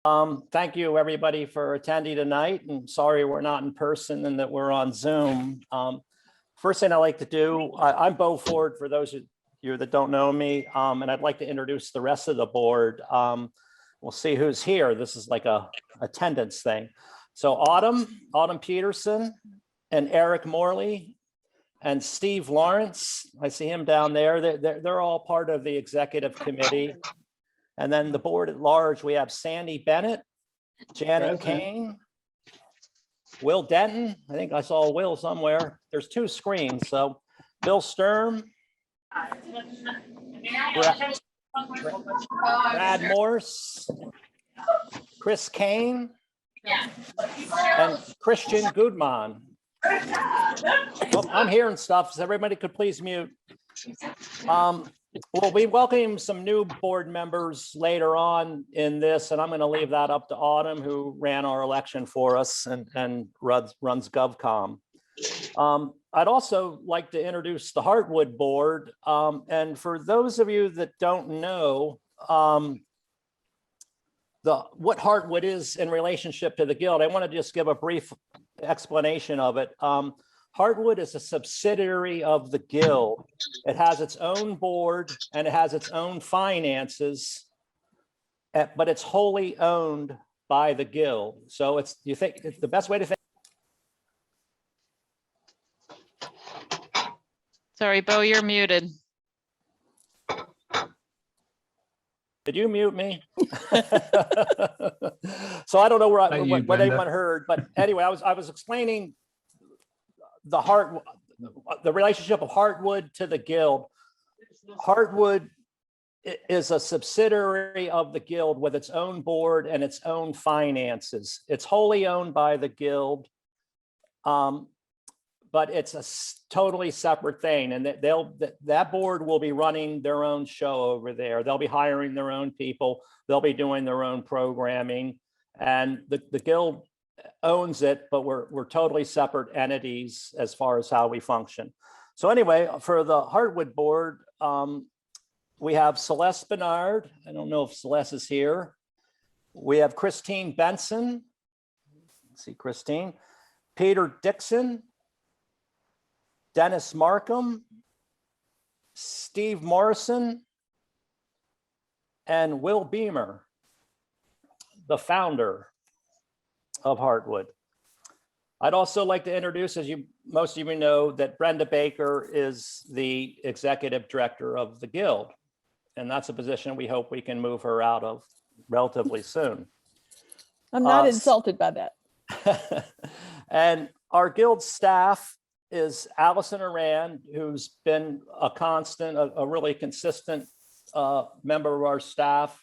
Thank you, everybody, for attending tonight. And sorry we're not in person and that we're on Zoom. First thing I like to do, I'm Bo Ford, for those of you that don't know me, and I'd like to introduce the rest of the board. We'll see who's here. This is like a attendance thing. So Autumn Peterson, and Eric Morley, and Steve Lawrence. I see him down there. They're all part of the executive committee. And then the board at large, we have Sandy Bennett, Janet Kane, Will Denton. I think I saw Will somewhere. There's two screens. So Bill Sturm, Brad Morse, Chris Kane, and Christian Goodman. Well, I'm hearing stuff, so everybody could please mute. We'll be welcoming some new board members later on in this, and I'm going to leave that up to Autumn, who ran our election for us and runs GovCom. I'd also like to introduce the Heartwood board. And for those of you that don't know what Heartwood is in relationship to the Guild, I want to just give a brief explanation of it. Heartwood is a subsidiary of the Guild. It has its own board and it has its own finances, but it's wholly owned by the Guild. So it's the best way to think. Sorry, Bo, you're muted. Did you mute me? So I don't know what anyone heard, but anyway, I was explaining the relationship of Heartwood to the Guild. Heartwood is a subsidiary of the Guild with its own board and its own finances. It's wholly owned by the Guild, but it's a totally separate thing. And that board will be running their own show over there. They'll be hiring their own people. They'll be doing their own programming, and the Guild owns it, but we're totally separate entities as far as how we function. So anyway, for the Heartwood board, we have Celeste Bernard. I don't know if Celeste is here. We have Christine Benson. Let's see, Christine. Peter Dixon. Dennis Markham. Steve Morrison. And Will Beamer, the founder of Heartwood. I'd also like to introduce, as most of you know, that Brenda Baker is the executive director of the Guild, and that's a position we hope we can move her out of relatively soon. I'm not insulted by that. And our Guild staff is Allison Aran, who's been a constant, a really consistent member of our staff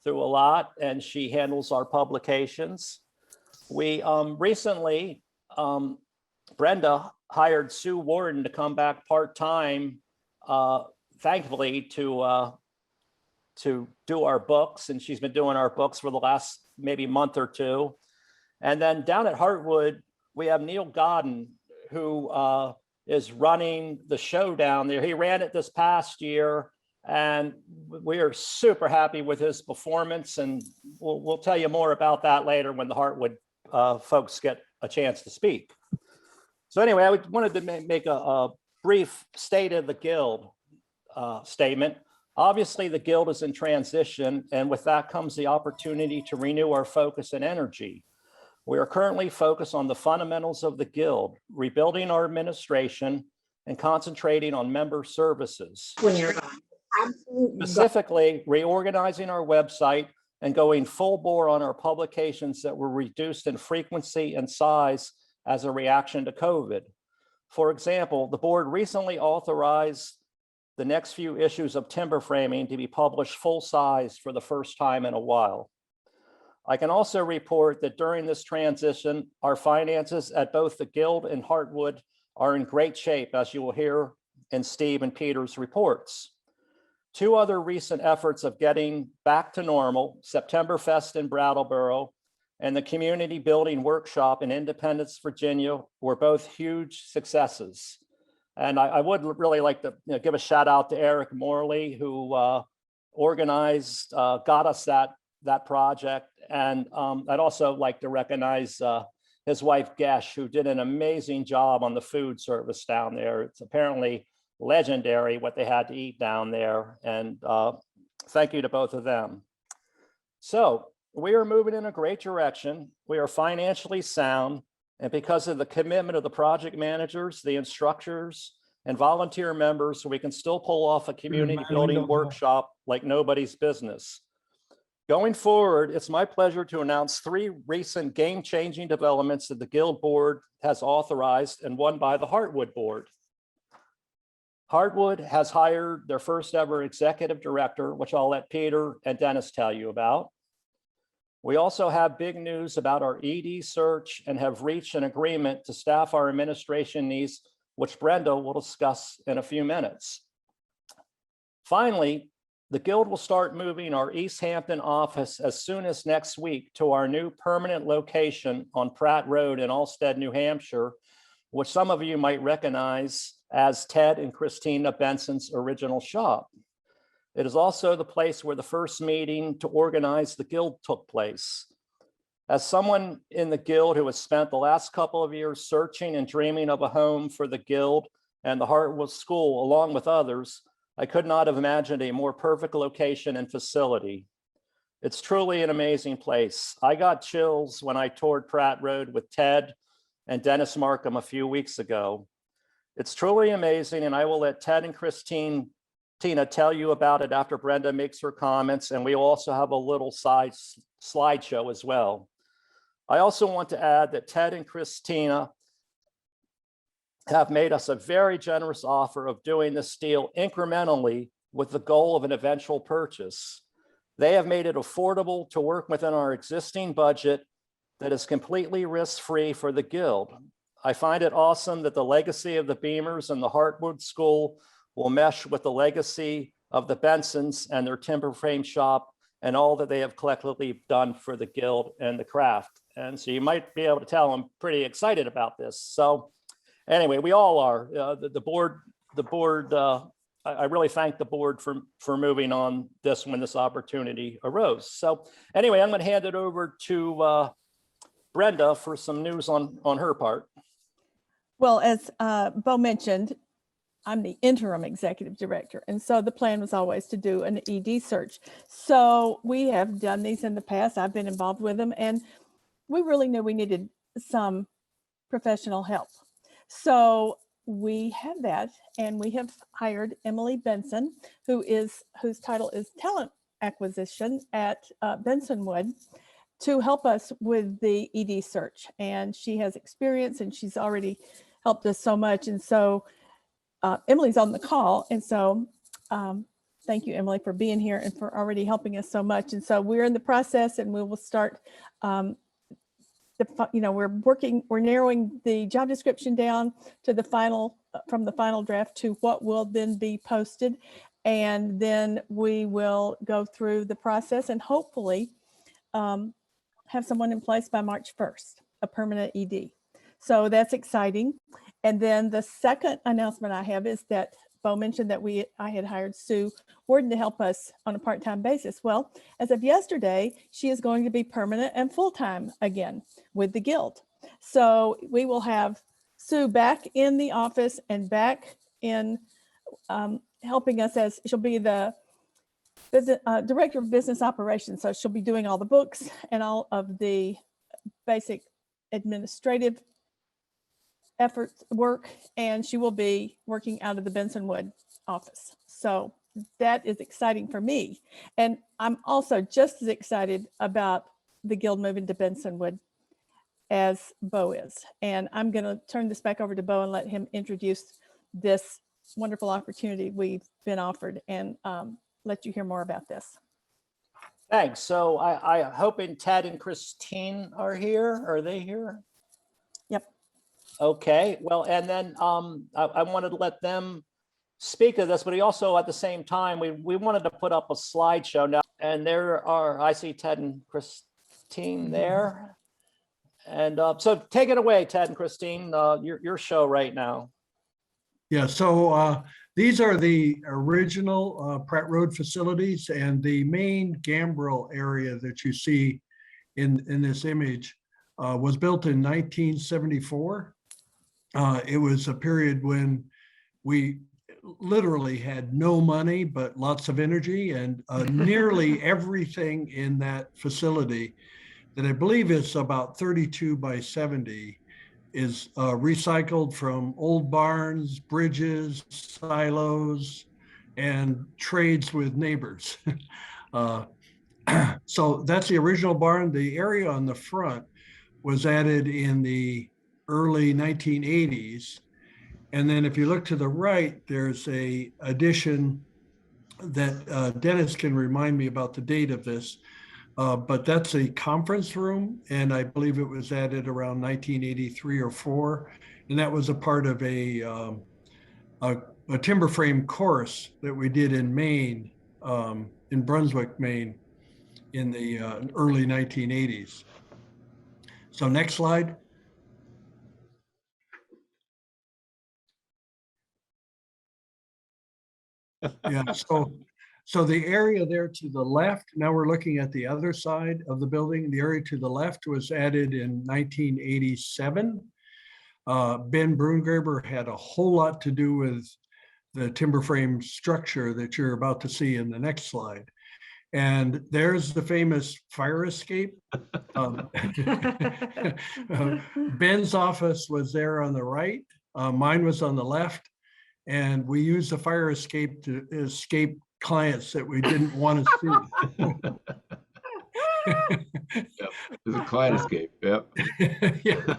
through a lot, and she handles our publications. We recently, Brenda hired Sue Warden to come back part-time, thankfully, to do our books, and she's been doing our books for the last maybe month or two. And then down at Heartwood, we have Neil Godden, who is running the show down there. He ran it this past year, and we are super happy with his performance, and we'll tell you more about that later when the Heartwood folks get a chance to speak. So anyway, I wanted to make a brief state of the Guild statement. Obviously, the Guild is in transition, and with that comes the opportunity to renew our focus and energy. We are currently focused on the fundamentals of the Guild, rebuilding our administration and concentrating on member services. Specifically, reorganizing our website and going full bore on our publications that were reduced in frequency and size as a reaction to COVID. For example, the board recently authorized the next few issues of Timber Framing to be published full size for the first time in a while. I can also report that during this transition, our finances at both the Guild and Heartwood are in great shape, as you will hear in Steve and Peter's reports. Two other recent efforts of getting back to normal, September Fest in Brattleboro and the Community Building Workshop in Independence, Virginia, were both huge successes. And I would really like to give a shout out to Eric Morley, who organized, got us that that project. And I'd also like to recognize his wife, Gesh, who did an amazing job on the food service down there. It's apparently legendary what they had to eat down there. And thank you to both of them. So we are moving in a great direction. We are financially sound. And because of the commitment of the project managers, the instructors, and volunteer members, we can still pull off a community building workshop like nobody's business. Going forward, it's my pleasure to announce 3 recent game-changing developments that the Guild Board has authorized and won by the Heartwood Board. Heartwood has hired their first ever executive director, which I'll let Peter and Dennis tell you about. We also have big news about our ED search and have reached an agreement to staff our administration needs, which Brenda will discuss in a few minutes. Finally, the Guild will start moving our East Hampton office as soon as next week to our new permanent location on Pratt Road in Alstead, New Hampshire, which some of you might recognize as Ted and Christina Benson's original shop. It is also the place where the first meeting to organize the Guild took place. As someone in the Guild who has spent the last couple of years searching and dreaming of a home for the Guild and the Heartwood School, along with others, I could not have imagined a more perfect location and facility. It's truly an amazing place. I got chills when I toured Pratt Road with Ted and Dennis Markham a few weeks ago. It's truly amazing, and I will let Ted and Tina tell you about it after Brenda makes her comments, and we also have a little side slideshow as well. I also want to add that Ted and Christina have made us a very generous offer of doing this deal incrementally with the goal of an eventual purchase. They have made it affordable to work within our existing budget that is completely risk-free for the Guild. I find it awesome that the legacy of the Beamers and the Heartwood School will mesh with the legacy of the Bensons and their timber frame shop and all that they have collectively done for the Guild and the craft. And so you might be able to tell I'm pretty excited about this. So anyway, we all are. The board. I really thank the board for moving on this when this opportunity arose. So anyway, I'm going to hand it over to Brenda for some news on her part. Well, as Bo mentioned, I'm the interim executive director. And so the plan was always to do an ED search. So we have done these in the past. I've been involved with them, and we really knew we needed some professional help. So we have that, and we have hired Emily Benson, whose title is talent acquisition at Bensonwood, to help us with the ED search. And she has experience, and she's already helped us so much. And so Emily's on the call. And so thank you, Emily, for being here and for already helping us so much. And so we're in the process, and we will start, we're narrowing the job description down to the final, from the final draft to what will then be posted. And then we will go through the process and hopefully have someone in place by March 1st, a permanent ED. So that's exciting. And then the second announcement I have is that Bo mentioned that I had hired Sue Warden to help us on a part-time basis. Well, as of yesterday, she is going to be permanent and full-time again with the Guild. So we will have Sue back in the office and back in helping us, as she'll be the director of business operations. So she'll be doing all the books and all of the basic administrative work, and she will be working out of the Bensonwood office. So that is exciting for me. And I'm also just as excited about the Guild moving to Bensonwood as Bo is. And I'm going to turn this back over to Bo and let him introduce this wonderful opportunity we've been offered and let you hear more about this. Thanks. So I'm hoping Ted and Christine are here. Are they here? Yep. Okay, well, and then I wanted to let them speak of this, but we also at the same time, we wanted to put up a slideshow now. And there are, I see Ted and Christine there. And so take it away, Ted and Christine, your show right now. Yeah, so These are the original Pratt Road facilities, and the main gambrel area that you see in this image was built in 1974. It was a period when we literally had no money, but lots of energy, and nearly everything in that facility that I believe is about 32 by 70 is recycled from old barns, bridges, silos, and trades with neighbors. So that's the original barn. The area on the front was added in the early 1980s. And then if you look to the right, there's a addition that Dennis can remind me about the date of this, but that's a conference room, and I believe it was added around 1983 or 4, and that was a part of a timber frame course that we did in Maine, in Brunswick, Maine, in the early 1980s. So next slide. Yeah, so the area there to the left, now we're looking at the other side of the building. The area to the left was added in 1987. Ben Brungraber had a whole lot to do with the timber frame structure that you're about to see in the next slide. And there's the famous fire escape. Ben's office was there on the right. Mine was on the left. And we used the fire escape to escape clients that we didn't want to see. Yep. There's a client escape. Yep. Yeah.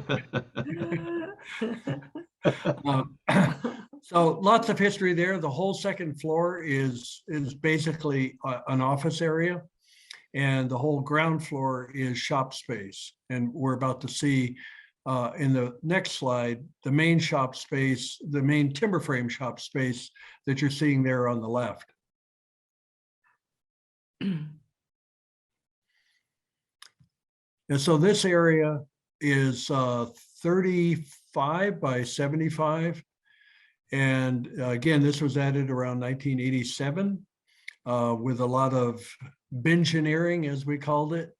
So lots of history there. The whole second floor is basically an office area, and the whole ground floor is shop space. And we're about to see in the next slide, the main shop space, the main timber frame shop space that you're seeing there on the left. And so this area is 35 by 75. And again, this was added around 1987 with a lot of bengineering, as we called it.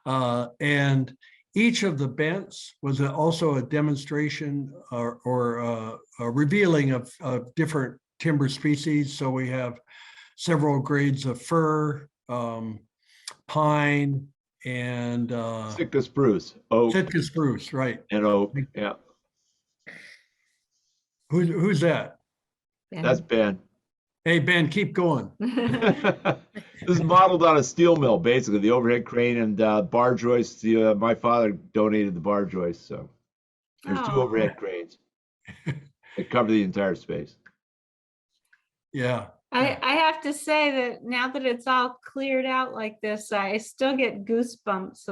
And each of the bents was also a demonstration or a revealing of different timber species. So we have several grades of fir, pine, and Sitka spruce, oak, Sitka spruce, right? and oak. Yeah, Who's that? that's Ben. Hey, Ben, keep going. This is modeled on a steel mill, basically, the overhead crane and bar joists. My father donated the bar joists, so there's two overhead cranes that cover the entire space. Yeah. I have to say that now that it's all cleared out like this, I still get goosebumps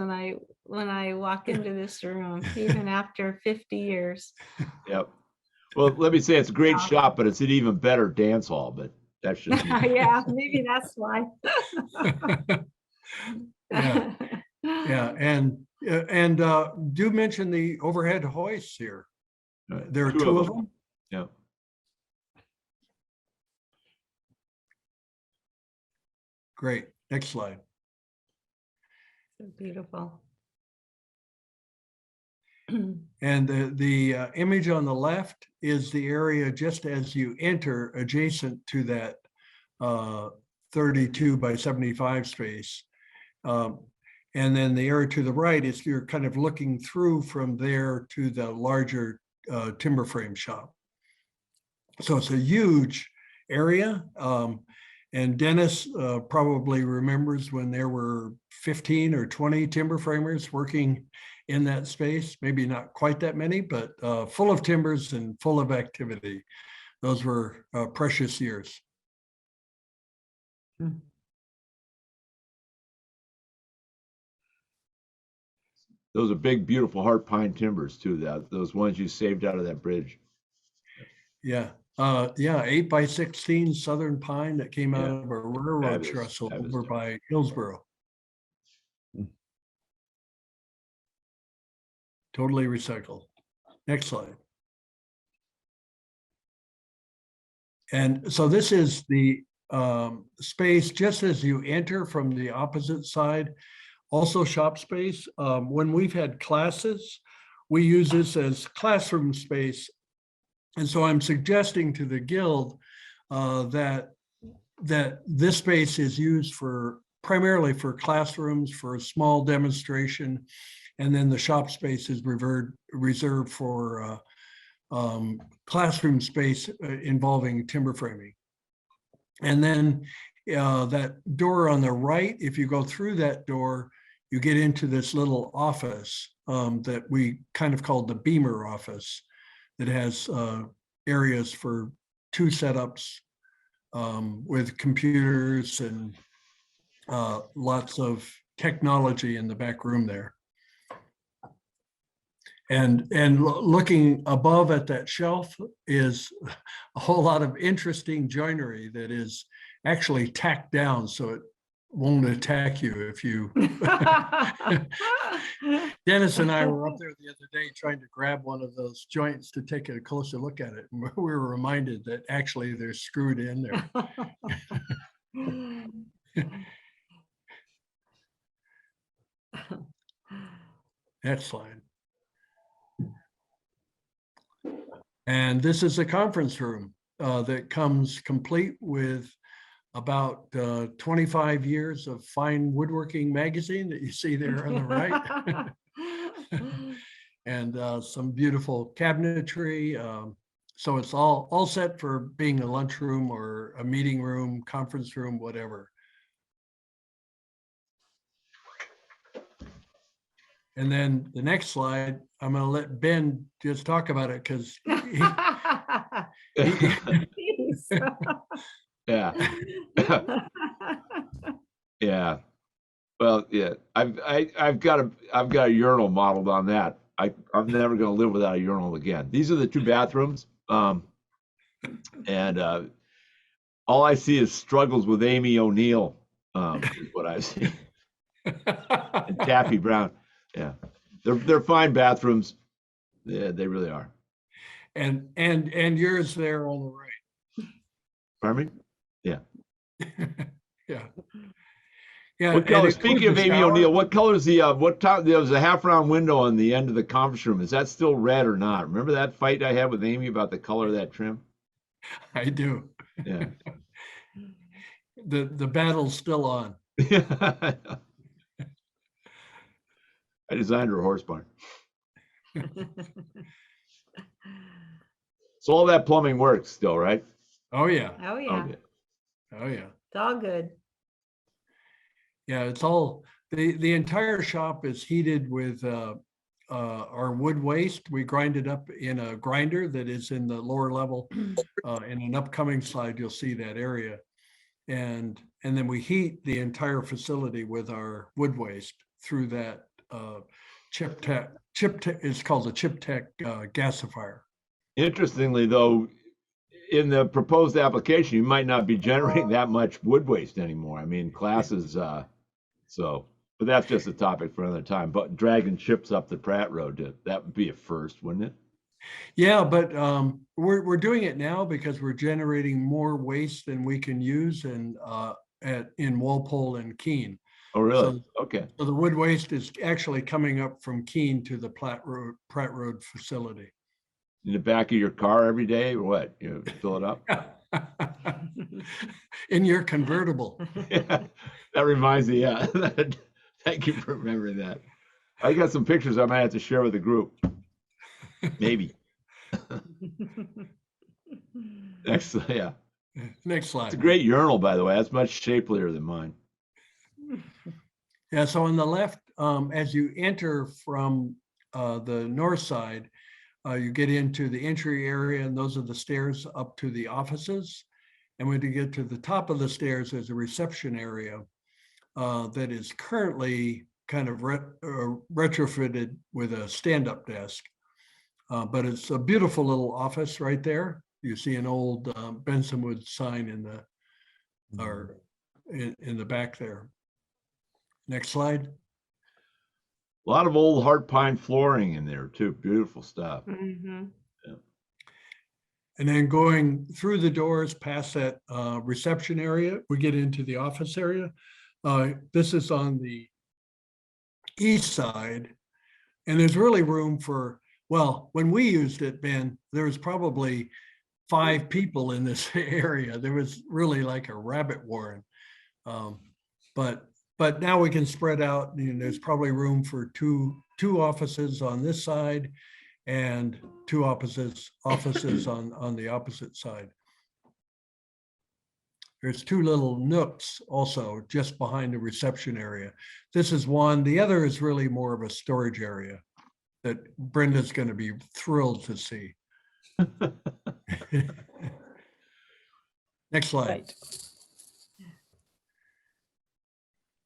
when I walk into this room, even after 50 years. Yep. Well, let me say it's a great shop, but it's an even better dance hall. But that's just me. Yeah, maybe that's why. Yeah. Yeah, and do mention the overhead hoists here. There are two of them. Yeah. Great. Next slide. Beautiful. And the image on the left is the area just as you enter, adjacent to that 32 by 75 space. And then the area to the right is you're kind of looking through from there to the larger timber frame shop. So it's a huge area. And Dennis probably remembers when there were 15 or 20 timber framers working in that space, maybe not quite that many, but full of timbers and full of activity. Those were precious years. Those are big, beautiful heart pine timbers too. Those ones you saved out of that bridge. Yeah. Yeah, 8 by 16 southern pine that came out of a railroad Fabulous, trestle fabulous over job. by Hillsboro. Totally recycled. Next slide. And so this is the space just as you enter from the opposite side, also shop space. When we've had classes, we use this as classroom space. And so I'm suggesting to the Guild that this space is used primarily for classrooms, for a small demonstration, and then the shop space is reserved for classroom space involving timber framing. And then that door on the right, if you go through that door, you get into this little office that we kind of called the Beamer office, that has areas for 2 setups with computers and lots of technology in the back room there. And looking above at that shelf is a whole lot of interesting joinery that is actually tacked down so it won't attack you if you. Dennis and I were up there the other day trying to grab one of those joints to take a closer look at it. And we were reminded that actually they're screwed in there. Next slide. And this is a conference room that comes complete with about 25 years of fine woodworking magazine that you see there on the right. And some beautiful cabinetry. So it's all set for being a lunchroom or a meeting room, conference room, whatever. And then the next slide, I'm going to let Ben just talk about it because Yeah. Yeah. Well, yeah, I've got a urinal modeled on that. I'm never going to live without a urinal again. These are the 2 bathrooms. And all I see is struggles with Amy O'Neill, is what I see. And Taffy Brown. Yeah. They're fine bathrooms. Yeah, they really are. And yours there on the right. Pardon me? Yeah. Yeah. Yeah. What color? and Speaking of includes a Amy shower. O'Neill, what color is the what time? There was a half-round window on the end of the conference room. Is that still red or not? Remember that fight I had with Amy about the color of that trim? I do. Yeah. The battle's still on. I designed her horse barn. So all that plumbing works still, right? Oh yeah. Oh, yeah. Okay. Oh yeah. It's all good. Yeah. It's all the entire shop is heated with our wood waste. We grind it up in a grinder that is in the lower level. In an upcoming slide, you'll see that area. And then we heat the entire facility with our wood waste through that chip tech. It's called a chip tech gasifier. Interestingly, though, in the proposed application, you might not be generating that much wood waste anymore. I mean, classes, so, but that's just a topic for another time. But dragging chips up the Pratt Road, that would be a first, wouldn't it? Yeah, but we're doing it now because we're generating more waste than we can use in Walpole and Keene. Oh, really? So, Okay. so the wood waste is actually coming up from Keene to the Pratt Road facility. In the back of your car every day, or what? You fill it up? In your convertible. Yeah, that reminds me, yeah. Thank you for remembering that. I got some pictures I might have to share with the group. Maybe. Next, yeah. Next slide. It's a great urinal, by the way. That's much shapelier than mine. Yeah, so on the left, as you enter from the north side, you get into the entry area, and those are the stairs up to the offices. And when you get to the top of the stairs, there's a reception area that is currently kind of retrofitted with a stand-up desk. But it's a beautiful little office right there. You see an old Bensonwood sign in the back there. Next slide. A lot of old heart pine flooring in there too. Beautiful stuff. Mhm. And then going through the doors past that reception area, we get into the office area. This is on the east side. And there's really room for, well, when we used it, Ben, there was probably 5 people in this area. There was really like a rabbit warren. But now we can spread out, you know, there's probably room for two offices on this side and 2 offices on the opposite side. There's 2 little nooks also just behind the reception area. This is one. The other is really more of a storage area that Brenda's going to be thrilled to see. Next slide. Right.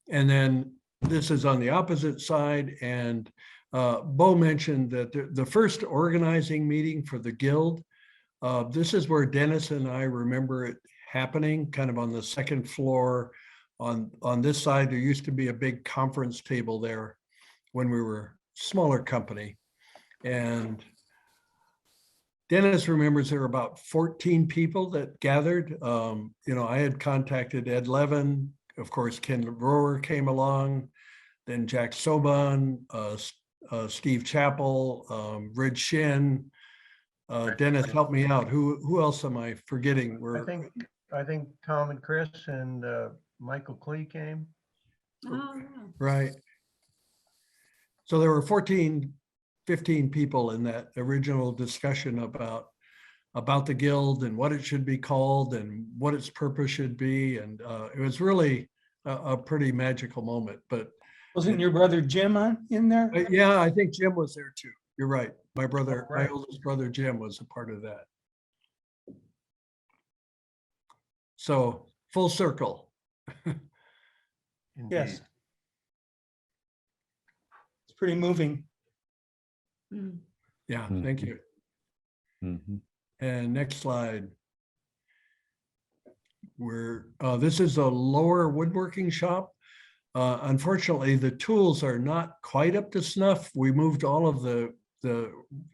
And then this is on the opposite side. And Bo mentioned that the first organizing meeting for the Guild, this is where Dennis and I remember it happening, kind of on the second floor. On this side, there used to be a big conference table there when we were a smaller company. And Dennis remembers there were about 14 people that gathered. You know, I had contacted Ed Levin. Of course, Ken Rohr came along, then Jack Soban, Steve Chappell, Rid Shin. Dennis, help me out. Who else am I forgetting? I think Tom and Chris and Michael Klee came. Oh, yeah. Right. So there were 15 people in that original discussion about the Guild and what it should be called and what its purpose should be. And it was really a pretty magical moment. But Wasn't your brother Jim in there? yeah, I think Jim was there too. You're right. My brother, Oh, right. my oldest brother, Jim, was a part of that. So full circle. Yes. Indeed. It's pretty moving. Mm. Yeah, thank you. And next slide. This is a lower woodworking shop. Unfortunately, the tools are not quite up to snuff. We moved all of the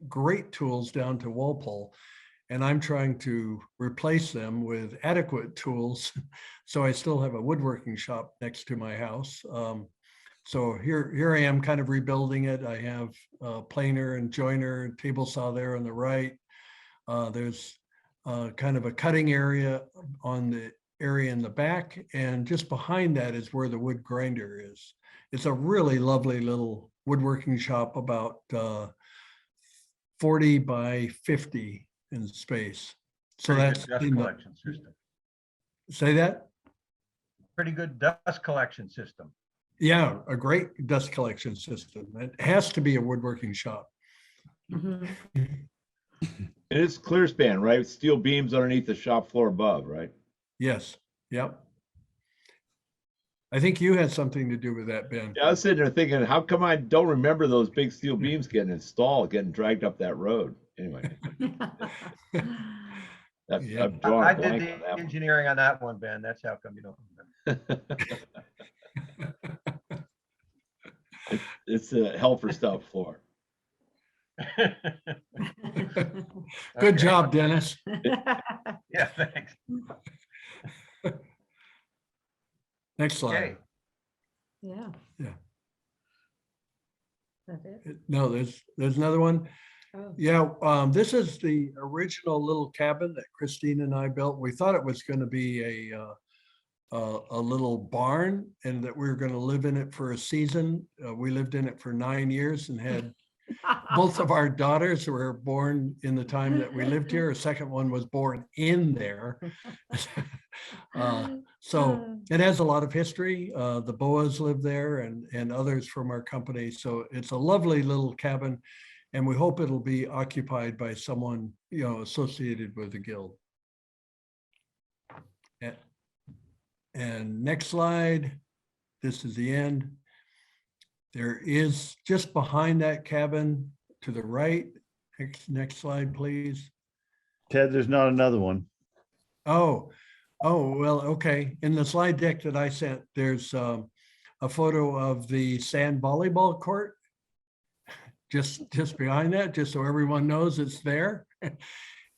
great tools down to Walpole, and I'm trying to replace them with adequate tools. So I still have a woodworking shop next to my house. So here I am kind of rebuilding it. I have a planer and joiner and table saw there on the right. There's kind of a cutting area on the area in the back, and just behind that is where the wood grinder is. It's a really lovely little woodworking shop, about 40 by 50 in space. So Pretty that's good dust in the- collection system. say that? Pretty good dust collection system. Yeah, a great dust collection system. It has to be a woodworking shop. Mhm. And it's clear span, right? Steel beams underneath the shop floor above, right? Yes, yep. I think you had something to do with that, Ben. Yeah, I was sitting there thinking, how come I don't remember those big steel beams getting installed, getting dragged up that road? Anyway, Yeah. I'm drawing I a did blank the on that one. engineering on that one, Ben. That's how come you don't It's a hell for stop floor. remember. Good Okay. job, Dennis. Yeah, thanks. Next slide. Okay. Yeah. Yeah. That's it. No, there's another one. Oh. Yeah, this is the original little cabin that Christine and I built. We thought it was going to be a little barn and that we were going to live in it for a season. We lived in it for 9 years and had both of our daughters were born in the time that we lived here. A second one was born in there. So it has a lot of history. The Boas live there and others from our company. So it's a lovely little cabin, and we hope it'll be occupied by someone, you know, associated with the Guild. And next slide. This is the end. There is just behind that cabin to the right. Next slide, please. Ted, there's not another one. Oh, well, okay. In the slide deck that I sent, there's a photo of the sand volleyball court. Just behind that, just so everyone knows it's there.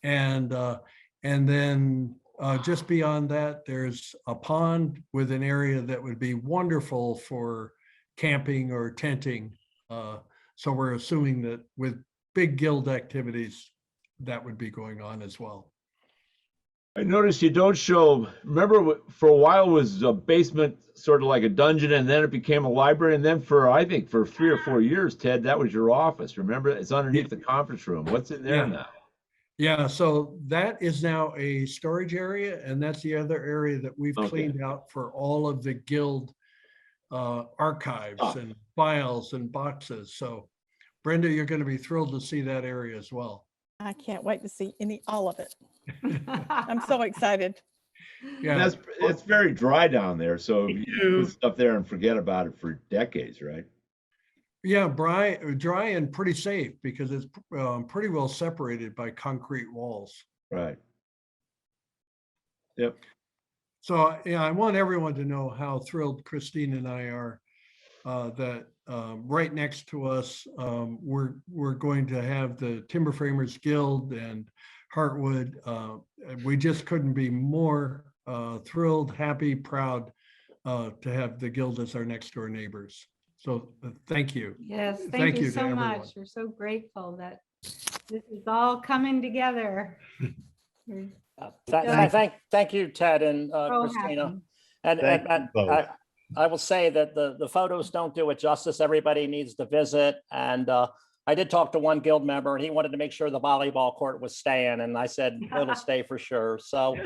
And then just beyond that, there's a pond with an area that would be wonderful for camping or tenting. So we're assuming that with big guild activities, that would be going on as well. I noticed you don't show, remember for a while it was a basement, sort of like a dungeon, and then it became a library. And then I think for 3 or 4 years, Ted, that was your office. Remember, it's underneath the conference room. What's in there Yeah. now? Yeah, so that is now a storage area, and that's the other area that we've Okay. cleaned out for all of the guild archives Ah. and files and boxes. So Brenda, you're going to be thrilled to see that area as well. I can't wait to see all of it. I'm so excited. Yeah, It's very dry down there, so you put stuff there and forget about it for decades, right? yeah, dry and pretty safe because it's pretty well separated by concrete walls. Right. Yep. So yeah, I want everyone to know how thrilled Christine and I are that right next to us, we're going to have the Timber Framers Guild and Heartwood. We just couldn't be more thrilled, happy, proud to have the guild as our next door neighbors. So thank you. Yes, Thank thank you you to so everyone. much. We're so grateful that this is all coming together. We're Thank you, Ted and so Christina. happy. And, Thank and you both. I will say that the photos don't do it justice. Everybody needs to visit. And I did talk to one guild member and he wanted to make sure the volleyball court was staying. And I said, it'll stay for sure. So,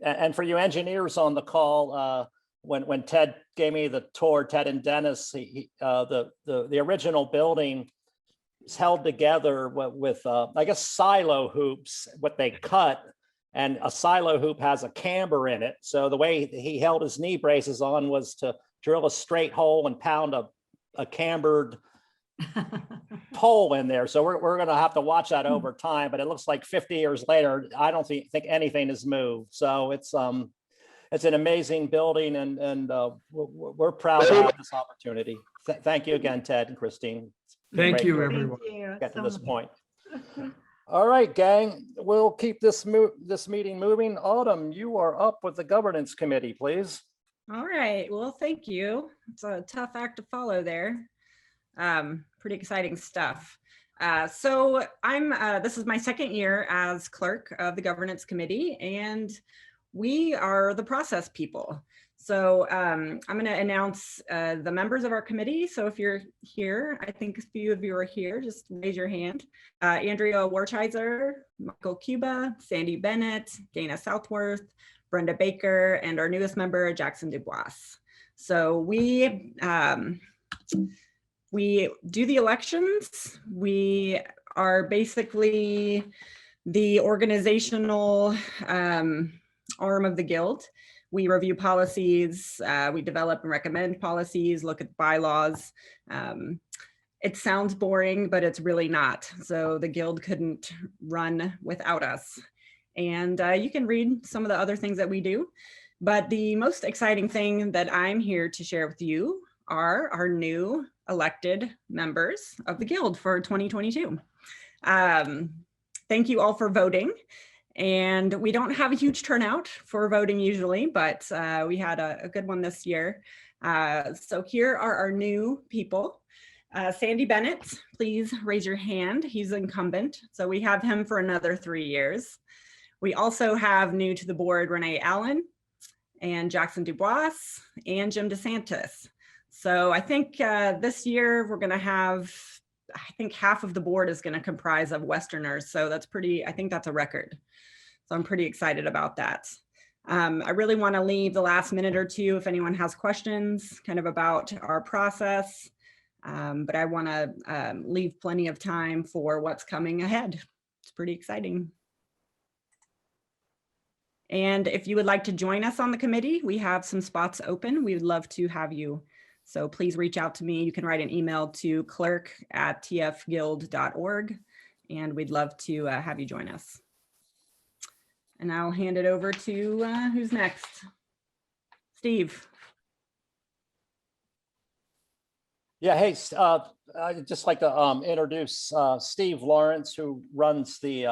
and for you engineers on the call, when Ted gave me the tour, Ted and Dennis, the original building is held together with I guess silo hoops, what they cut. And a silo hoop has a camber in it. So the way he held his knee braces on was to drill a straight hole and pound a cambered hole in there. So we're going to have to watch that over time. But it looks like 50 years later, I don't think anything has moved. So it's an amazing building, and we're proud to have this opportunity. Thank you again, Ted and Christine. Thank Great you, to everyone. Thank you get to so this much. point. All right, gang, we'll keep this meeting moving. Autumn, you are up with the governance committee, please. All right, well, thank you. It's a tough act to follow there. Pretty exciting stuff. So this is my second year as clerk of the governance committee, and we are the process people. So I'm going to announce the members of our committee. So if you're here, I think a few of you are here, just raise your hand. Andrea Warcheiser, Michael Cuba, Sandy Bennett, Dana Southworth, Brenda Baker, and our newest member, Jackson Dubois. So we do the elections. We are basically the organizational arm of the guild. We review policies, we develop and recommend policies, look at bylaws. It sounds boring, but it's really not. So the guild couldn't run without us. And you can read some of the other things that we do. But the most exciting thing that I'm here to share with you are our new elected members of the guild for 2022. Thank you all for voting. And we don't have a huge turnout for voting usually, but we had a good one this year. So here are our new people. Sandy Bennett, please raise your hand. He's incumbent. So we have him for another 3 years. We also have new to the board, Renee Allen and Jackson Dubois and Jim DeSantis. So I think this year we're gonna have, I think half of the board is gonna comprise of Westerners. So that's I think that's a record. So I'm pretty excited about that. I really want to leave the last minute or two if anyone has questions kind of about our process, but I want to leave plenty of time for what's coming ahead. It's pretty exciting. And if you would like to join us on the committee, we have some spots open. We would love to have you. So please reach out to me. You can write an email to clerk@tfguild.org, and we'd love to have you join us. And I'll hand it over to who's next? Steve. Yeah, hey, I'd just like to introduce Steve Lawrence, who runs the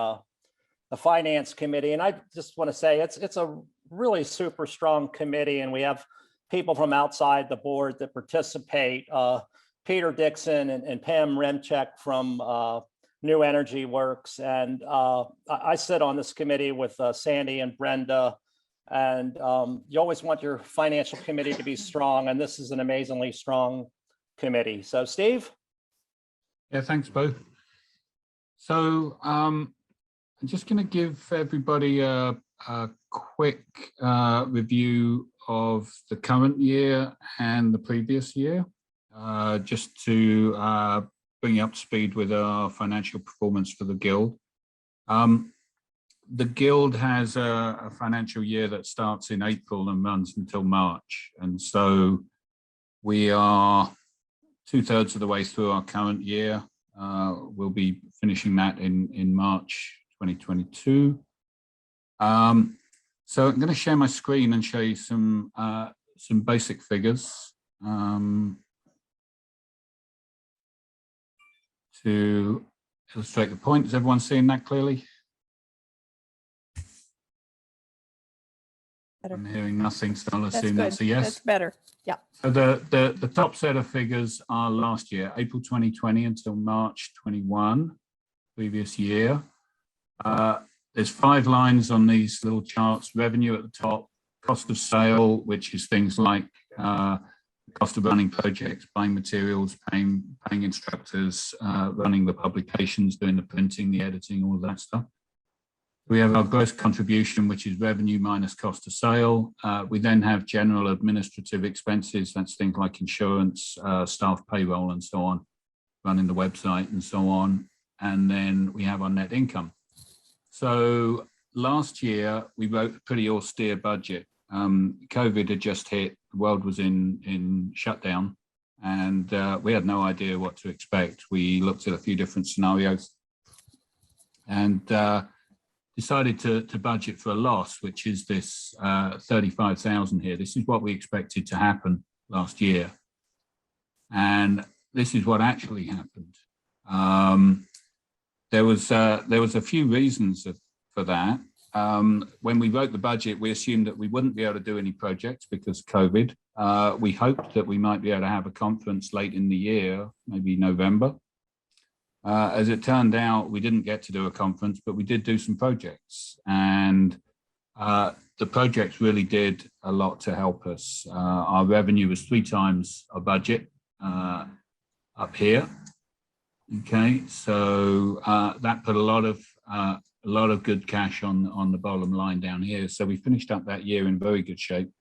the finance committee. And I just want to say it's a really super strong committee, and we have people from outside the board that participate. Peter Dixon and Pam Remchek from New Energy Works. And I sit on this committee with Sandy and Brenda. And you always want your financial committee to be strong, and this is an amazingly strong committee. So Steve? Yeah, thanks both. So I'm just going to give everybody a quick review of the current year and the previous year, just to bring you up to speed with our financial performance for the Guild. The Guild has a financial year that starts in April and runs until March. And so we are 2/3 of the way through our current year. We'll be finishing that in March 2022. So I'm going to share my screen and show you some basic figures to illustrate the point. Is everyone seeing that clearly? Better. I'm hearing nothing, so I'll That's assume good. that's a yes. That's better. Yeah. So the top set of figures are last year, April 2020 until March 21, previous year. There's 5 lines on these little charts: revenue at the top, cost of sale, which is things like cost of running projects, buying materials, paying instructors, running the publications, doing the printing, the editing, all of that stuff. We have our gross contribution, which is revenue minus cost of sale. We then have general administrative expenses. That's things like insurance, staff payroll, and so on, running the website and so on. And then we have our net income. So last year, we wrote a pretty austere budget. COVID had just hit, the world was in shutdown, and we had no idea what to expect. We looked at a few different scenarios and decided to budget for a loss, which is this 35,000 here. This is what we expected to happen last year. And this is what actually happened. There was a few reasons for that. When we wrote the budget, we assumed that we wouldn't be able to do any projects because of COVID. We hoped that we might be able to have a conference late in the year, maybe November. As it turned out, we didn't get to do a conference, but we did do some projects. And the projects really did a lot to help us. Our revenue was 3 times our budget up here. Okay, so that put a lot of good cash on the bottom line down here. So we finished up that year in very good shape.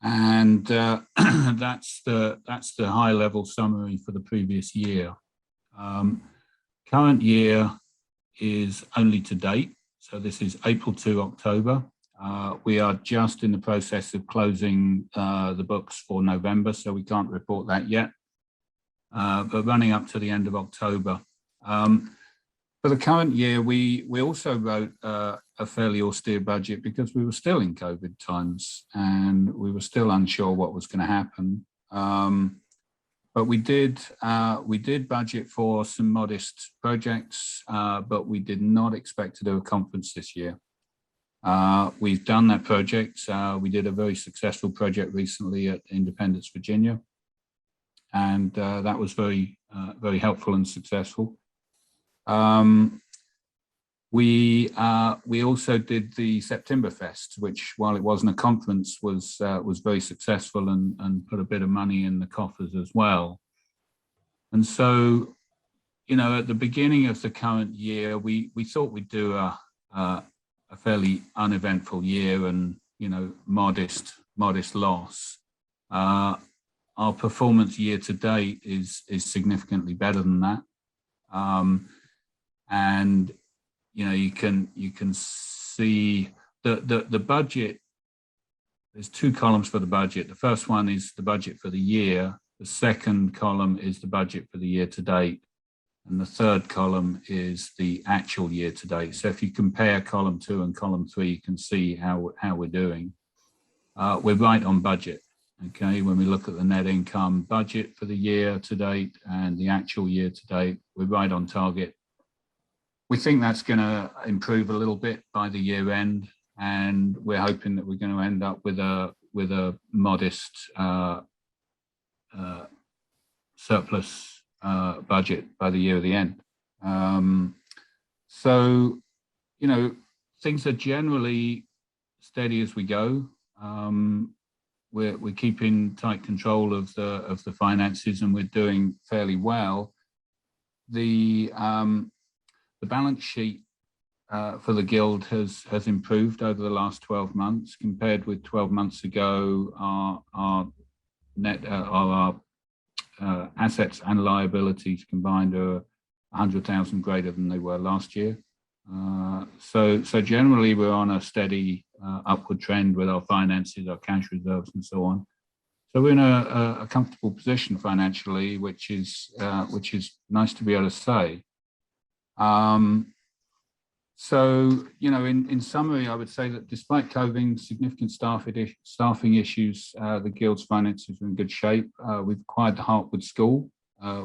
And that's the high level summary for the previous year. Current year is only to date. So this is April to October. We are just in the process of closing the books for November, so we can't report that yet. But running up to the end of October. For the current year, we also wrote a fairly austere budget because we were still in COVID times and we were still unsure what was going to happen. But we did budget for some modest projects, but we did not expect to do a conference this year. We've done that project. We did a very successful project recently at Independence, Virginia, and that was very helpful and successful. We also did the September Fest, which, while it wasn't a conference, was very successful and put a bit of money in the coffers as well. And so, you know, at the beginning of the current year, we thought we'd do a fairly uneventful year and, you know, modest loss. Our performance year to date is significantly better than that. And you know, you can see the budget. There's 2 columns for the budget. The first one is the budget for the year. The second column is the budget for the year to date. And the third column is the actual year to date. So if you compare column 2 and column 3, you can see how we're doing. We're right on budget. Okay, when we look at the net income budget for the year to date and the actual year to date, we're right on target. we think that's going to improve a little bit by the year end, and we're hoping that we're going to end up with a modest surplus budget by the year of the end. So, you know, things are generally steady as we go. We're keeping tight control of the finances, and we're doing fairly well. The balance sheet for the guild has improved over the last 12 months compared with 12 months ago. Our net our assets and liabilities combined are 100,000 greater than they were last year. So generally we're on a steady upward trend with our finances, our cash reserves, and so on. So we're in a comfortable position financially, which is nice to be able to say. So, you know, in summary, I would say that despite COVID, significant staffing issues, the guild's finances are in good shape. We've acquired the Heartwood School,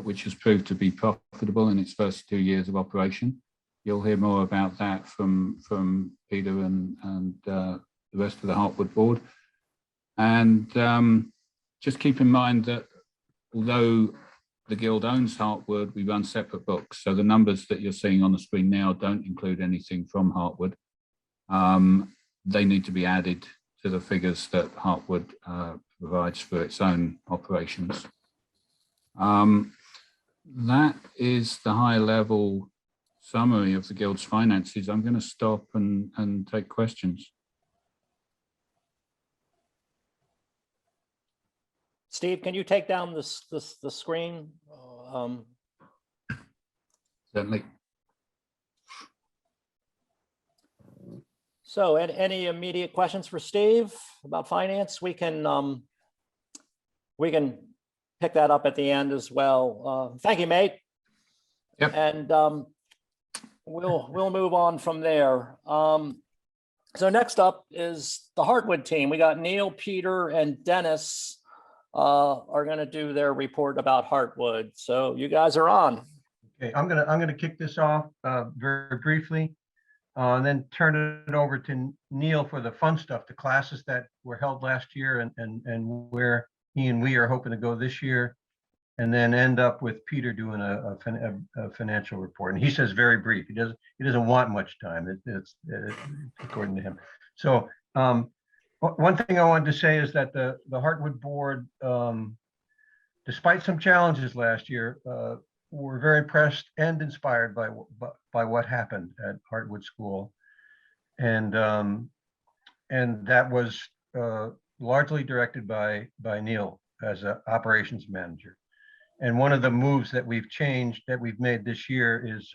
which has proved to be profitable in its first 2 years of operation. You'll hear more about that from Peter and the rest of the Heartwood board. And just keep in mind that although the guild owns Heartwood, we run separate books. So the numbers that you're seeing on the screen now don't include anything from Heartwood. They need to be added to the figures that Heartwood provides for its own operations. That is the high level summary of the guild's finances. I'm going to stop and take questions. Steve, can you take down the screen? Certainly. So any immediate questions for Steve about finance? We can pick that up at the end as well. Thank you, mate. Yep. And we'll move on from there. So next up is the Heartwood team. We got Neil, Peter, and Dennis are going to do their report about Heartwood. So you guys are on. Okay, I'm gonna kick this off very briefly, and then turn it over to Neil for the fun stuff, the classes that were held last year and where he and we are hoping to go this year, and then end up with Peter doing a financial report. And he says very brief. He doesn't want much time. It's according to him. So one thing I wanted to say is that the Heartwood board, despite some challenges last year, were very impressed and inspired by what happened at Heartwood School, and that was largely directed by Neil as an operations manager. And one of the moves that we've made this year is,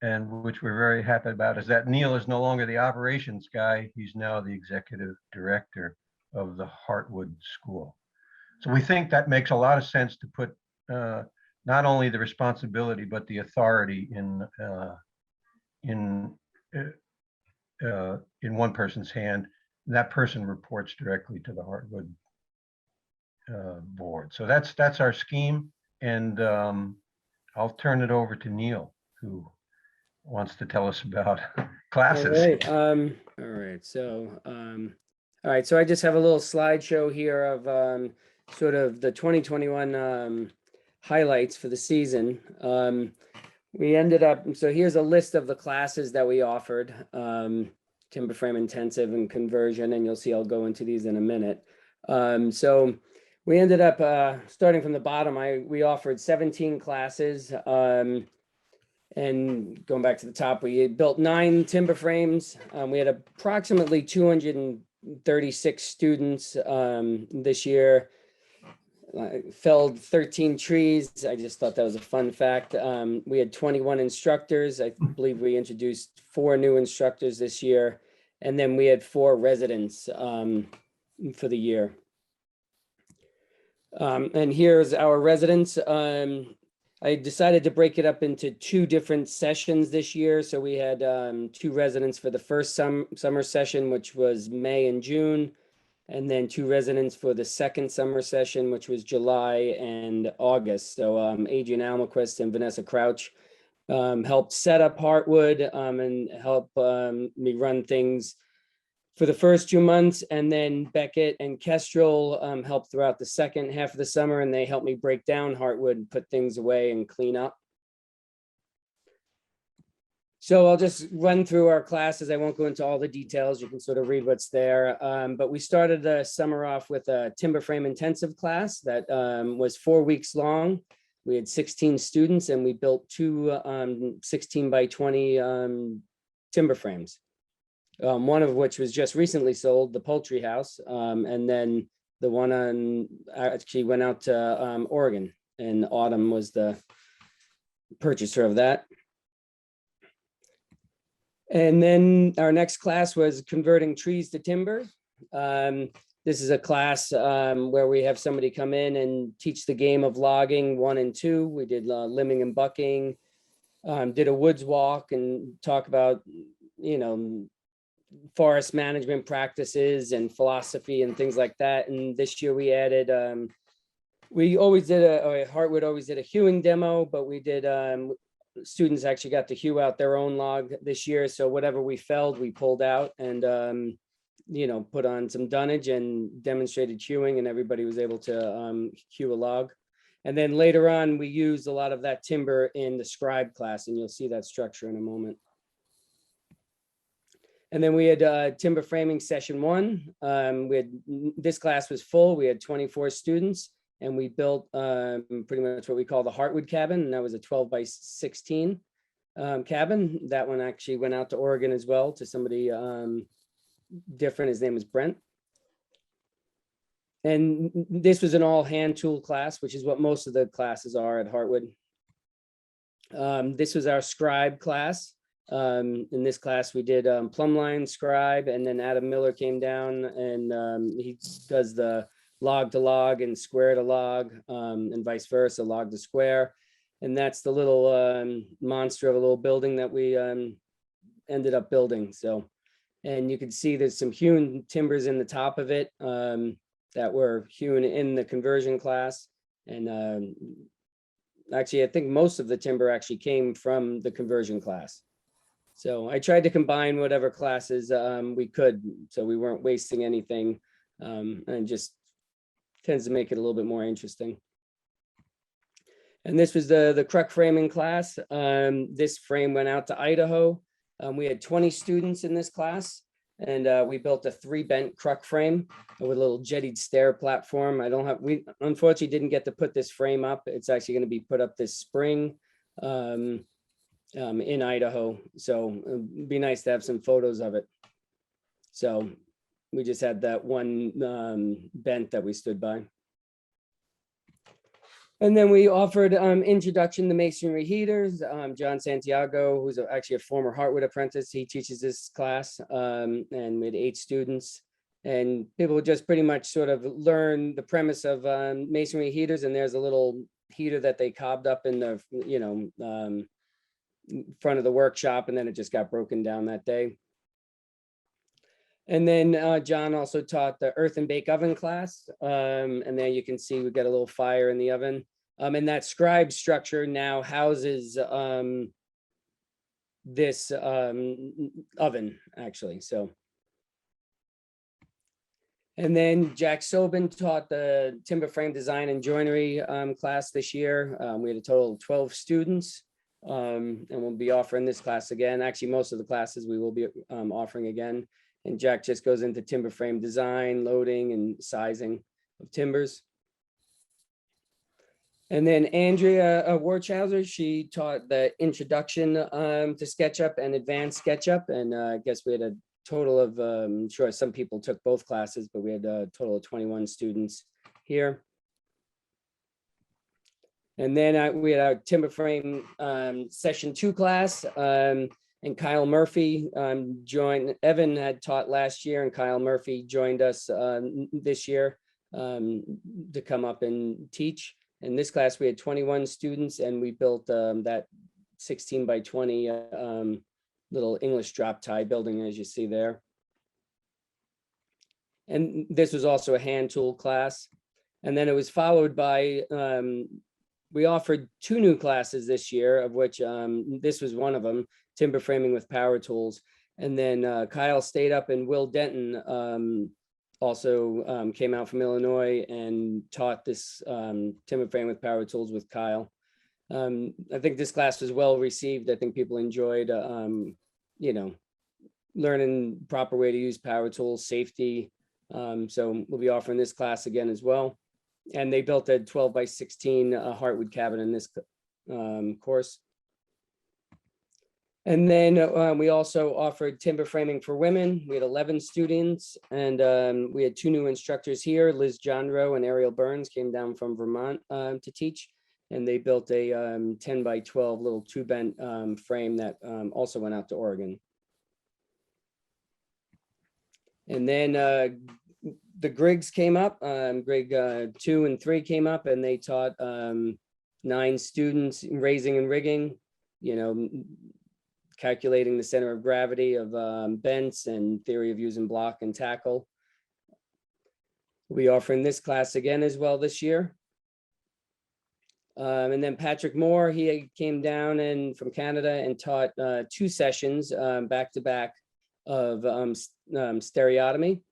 and which we're very happy about, is that Neil is no longer the operations guy. He's now the executive director of the Heartwood School. So we think that makes a lot of sense to put not only the responsibility, but the authority in one person's hand. That person reports directly to the Heartwood board. So that's our scheme. And I'll turn it over to Neil, who wants to tell us about classes. All right. So I just have a little slideshow here of sort of the 2021 highlights for the season. We ended up, so here's a list of the classes that we offered, timber frame intensive and conversion, and you'll see I'll go into these in a minute. So we ended up starting from the bottom. We offered 17 classes, and going back to the top, we had built 9 timber frames. We had approximately 236 students this year. Felled 13 trees. I just thought that was a fun fact. We had 21 instructors. I believe we introduced 4 new instructors this year. And then we had 4 residents for the year. And here's our residents. I decided to break it up into 2 different sessions this year. So we had 2 residents for the first summer session, which was May and June. And then 2 residents for the second summer session, which was July and August. So Adrian Almaquist and Vanessa Crouch helped set up Heartwood and help me run things for the first 2 months. And then Beckett and Kestrel helped throughout the second half of the summer, and they helped me break down Heartwood and put things away and clean up. So I'll just run through our classes. I won't go into all the details. You can sort of read what's there. But we started the summer off with a timber frame intensive class that was 4 weeks long. We had 16 students and we built two 16 by 20 timber frames. One of which was just recently sold, the poultry house. And then the one on actually went out to Oregon, and Autumn was the purchaser of that. And then our next class was converting trees to timber. This is a class where we have somebody come in and teach the game of logging 1 and 2. We did limbing and bucking, did a woods walk and talk about, you know, forest management practices and philosophy and things like that. And this year we added, Heartwood always did a hewing demo, but we did, students actually got to hew out their own log this year. So whatever we felled, we pulled out and, you know, put on some dunnage and demonstrated hewing, and everybody was able to hew a log. And then later on, we used a lot of that timber in the scribe class, and you'll see that structure in a moment. And then we had timber framing session 1. This class was full. We had 24 students, and we built pretty much what we call the Heartwood cabin, and that was a 12 by 16 cabin. That one actually went out to Oregon as well to somebody different. His name was Brent. And this was an all hand tool class, which is what most of the classes are at Heartwood. This was our scribe class. In this class, we did plumb line scribe, and then Adam Miller came down and he does the log to log and square to log, and vice versa, log to square. And that's the little monster of a little building that we ended up building. So, and you can see there's some hewn timbers in the top of it that were hewn in the conversion class. And actually, I think most of the timber actually came from the conversion class. So I tried to combine whatever classes we could, so we weren't wasting anything, and just tends to make it a little bit more interesting. And this was the Kruk framing class. This frame went out to Idaho. We had 20 students in this class, and we built a 3-bent Kruk frame with a little jettied stair platform. We unfortunately didn't get to put this frame up. It's actually going to be put up this spring in Idaho. So it'd be nice to have some photos of it. So we just had that one bent that we stood by. And then we offered introduction to masonry heaters. John Santiago, who's actually a former Heartwood apprentice, he teaches this class, and we had 8 students. And people would just pretty much sort of learn the premise of masonry heaters. And there's a little heater that they cobbed up in the, you know, front of the workshop, and then it just got broken down that day. And then John also taught the earth and bake oven class. And there you can see we've got a little fire in the oven. And that scribe structure now houses this oven, actually. So. And then Jack Sobin taught the timber frame design and joinery class this year. We had a total of 12 students. And we'll be offering this class again. Actually, most of the classes we will be offering again. And Jack just goes into timber frame design, loading, and sizing of timbers. And then Andrea Warchauser, she taught the introduction to SketchUp and advanced SketchUp. And I guess we had a total of, sure, some people took both classes, but we had a total of 21 students here. And then we had our timber frame session 2 class, and Kyle Murphy joined. Evan had taught last year, and Kyle Murphy joined us this year to come up and teach. In this class, we had 21 students, and we built that 16 by 20 little English drop tie building, as you see there. And this was also a hand tool class. And then it was followed by we offered 2 new classes this year, of which this was one of them, timber framing with power tools. And then Kyle stayed up, and Will Denton also came out from Illinois and taught this timber frame with power tools with Kyle. I think this class was well received. I think people enjoyed, you know, learning proper way to use power tools, safety. So we'll be offering this class again as well. And they built a 12 by 16 Heartwood cabin in this course. And then we also offered timber framing for women. We had 11 students, and we had 2 new instructors here. Liz Johnrow and Ariel Burns came down from Vermont to teach, and they built a 10 by 12 little 2-bent frame that also went out to Oregon. And then the Griggs came up, Grig 2 and 3 came up, and they taught 9 students raising and rigging, you know, calculating the center of gravity of bents and theory of using block and tackle. We'll be offering this class again as well this year. And then Patrick Moore, he came down and from Canada and taught 2 sessions back to back of stereotomy.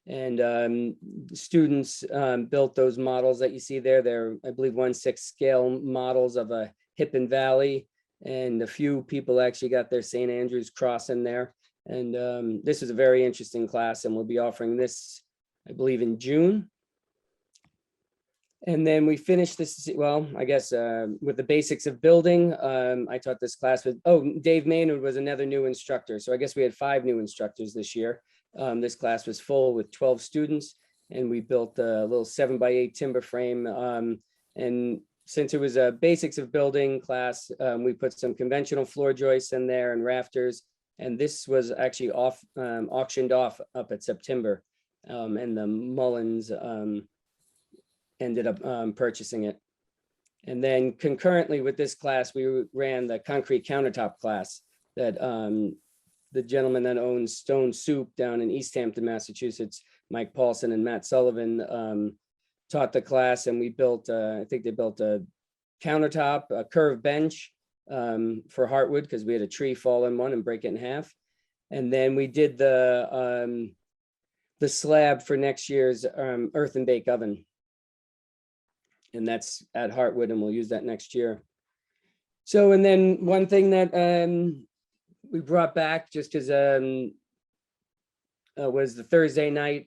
And students built those models that you see there. They're, I believe, 1/6 scale models of a hip and valley. And a few people actually got their St. Andrew's cross in there. And this is a very interesting class, and we'll be offering this, I believe, in June. And then we finished this, well, I guess with the basics of building. I taught this class with, Dave Maynard was another new instructor. So I guess we had 5 new instructors this year. This class was full with 12 students, and we built a little 7 by 8 timber frame. And since it was a basics of building class, we put some conventional floor joists in there and rafters. And this was actually auctioned off up at September. And the Mullins ended up purchasing it. And then concurrently with this class, we ran the concrete countertop class that the gentleman that owns Stone Soup down in East Hampton, Massachusetts, Mike Paulson and Matt Sullivan, taught the class, and we built, I think they built a countertop, a curved bench for Heartwood, because we had a tree fall in one and break it in half. And then we did the slab for next year's earth and bake oven. And that's at Heartwood, and we'll use that next year. So, and then one thing that we brought back just because was the Thursday night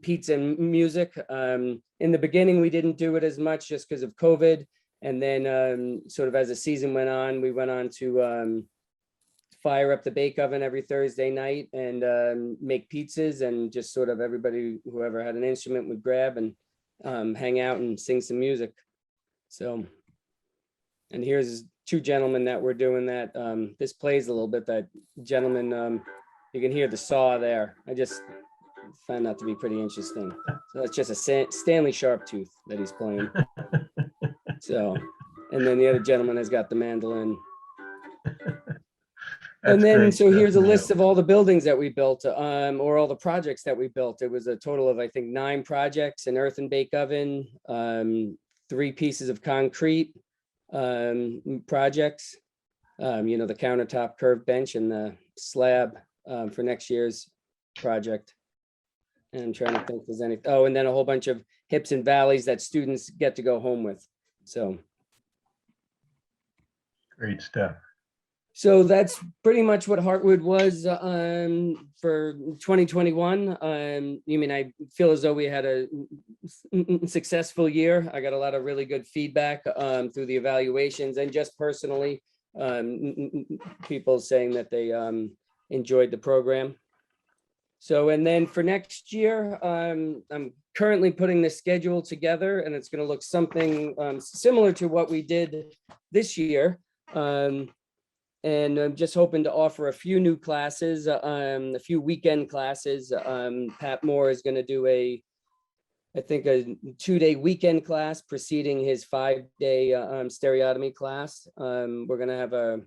pizza and music. In the beginning, we didn't do it as much just because of COVID. And then sort of as the season went on, we went on to fire up the bake oven every Thursday night and make pizzas, and just sort of everybody, whoever had an instrument, would grab and hang out and sing some music. So, and here's 2 gentlemen that were doing that. This plays a little bit, that gentleman, you can hear the saw there. I just found that to be pretty interesting. So that's just a Stanley Sharptooth that he's playing. So, and then the other gentleman has got the mandolin. And then, so here's a list of all the buildings that we built, or all the projects that we built. It was a total of, I think, 9 projects: an earth and bake oven, 3 pieces of concrete projects, you know, the countertop curved bench and the slab for next year's project. And I'm trying to think if there's any, and then a whole bunch of hips and valleys that students get to go home with. So. Great stuff. So that's pretty much what Heartwood was for 2021. I feel as though we had a successful year. I got a lot of really good feedback through the evaluations, and just personally, people saying that they enjoyed the program. So, and then for next year, I'm currently putting the schedule together, and it's going to look something similar to what we did this year. And I'm just hoping to offer a few new classes, a few weekend classes. Pat Moore is going to do I think a 2-day weekend class preceding his 5-day stereotomy class. We're going to have a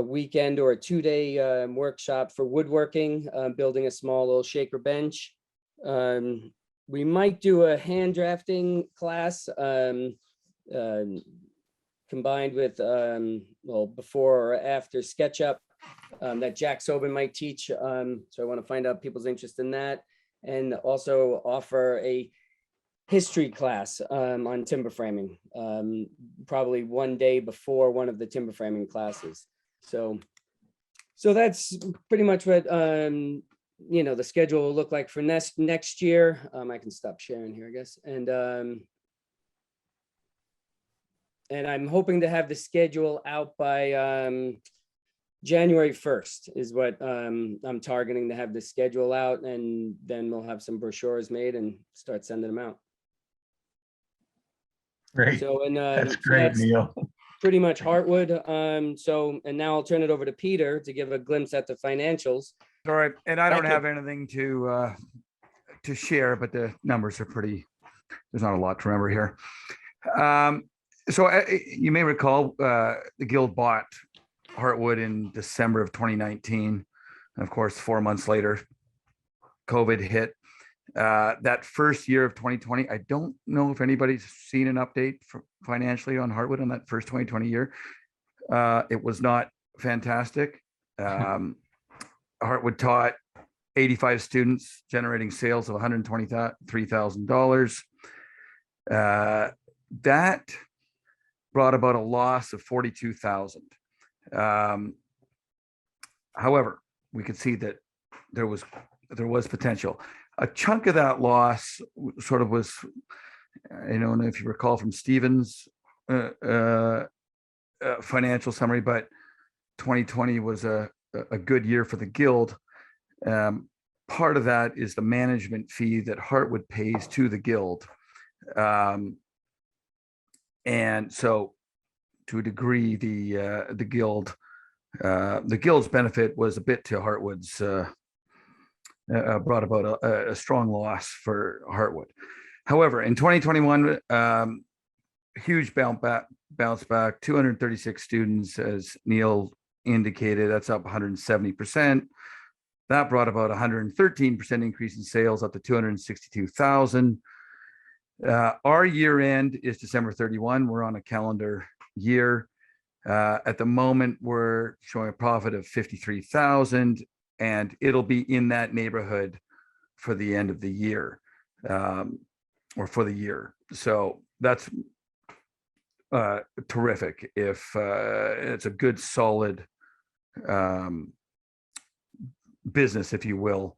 weekend or a 2-day workshop for woodworking, building a small little shaker bench. We might do a hand drafting class. combined with, well, before or after SketchUp that Jack Sobin might teach. So I want to find out people's interest in that, and also offer a history class on timber framing, probably one day before one of the timber framing classes. So that's pretty much what the schedule will look like for next year. I can stop sharing here, I guess, and I'm hoping to have the schedule out by January 1st is what I'm targeting to have the schedule out, and then we'll have some brochures made and start sending them out. Great. So, and That's great, Neil. pretty much Heartwood. So, and now I'll turn it over to Peter to give a glimpse at the financials. All right, and I Thank don't you. have anything to share, but the numbers are pretty. There's not a lot to remember here. So you may recall the Guild bought Heartwood in December of 2019, and of course, 4 months later, COVID hit. That first year of 2020, I don't know if anybody's seen an update financially on Heartwood on that first 2020 year. It was not fantastic. Heartwood taught 85 students, generating sales of $123,000. That brought about a loss of $42,000. However, we could see that there was potential. A chunk of that loss sort of was, I don't know if you recall from Stephen's financial summary, but 2020 was a good year for the Guild. Part of that is the management fee that Heartwood pays to the Guild. And so to a degree, the Guild's benefit was a bit to Heartwood's, brought about a strong loss for Heartwood. However, in 2021, huge bounce back, 236 students, as Neil indicated, that's up 170%. That brought about 113% increase in sales, up to 262,000. Our year end is December 31. We're on a calendar year. At the moment, we're showing a profit of 53,000, and it'll be in that neighborhood for the end of the year, or for the year. So that's terrific. If it's a good, solid business, if you will,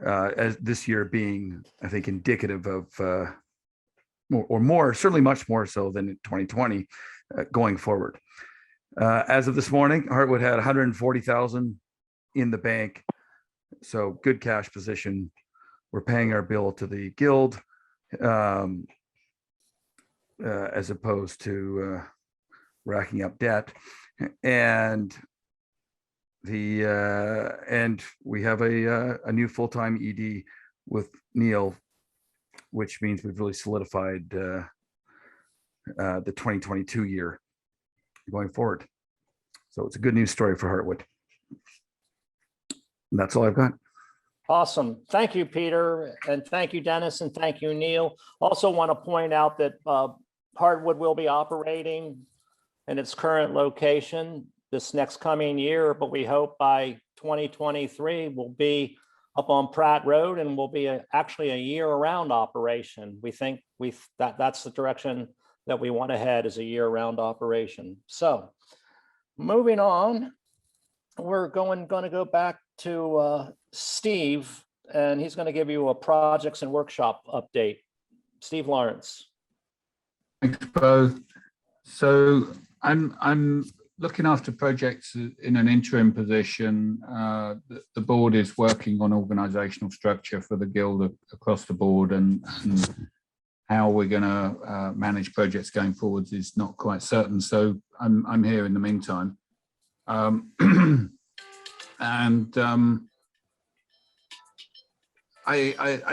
as this year being, I think, indicative of more, certainly much more so than in 2020 going forward. As of this morning, Heartwood had 140,000 in the bank, so good cash position. We're paying our bill to the Guild, as opposed to racking up debt, and we have a new full-time ED with Neil, which means we've really solidified the 2022 year going forward. So it's a good news story for Heartwood. And that's all I've got. Awesome. Thank you, Peter. And thank you, Dennis. And thank you, Neil. Also want to point out that Heartwood will be operating in its current location this next coming year, but we hope by 2023 we'll be up on Pratt Road and will be actually a year-round operation. We think that's the direction that we want to head, is a year-round operation. So moving on, we're going to go back to Steve, and he's going to give you a projects and workshop update. Steve Lawrence. Thanks, Bo. So I'm looking after projects in an interim position. The board is working on organizational structure for the Guild across the board, and how we're going to manage projects going forwards is not quite certain. So I'm here in the meantime. I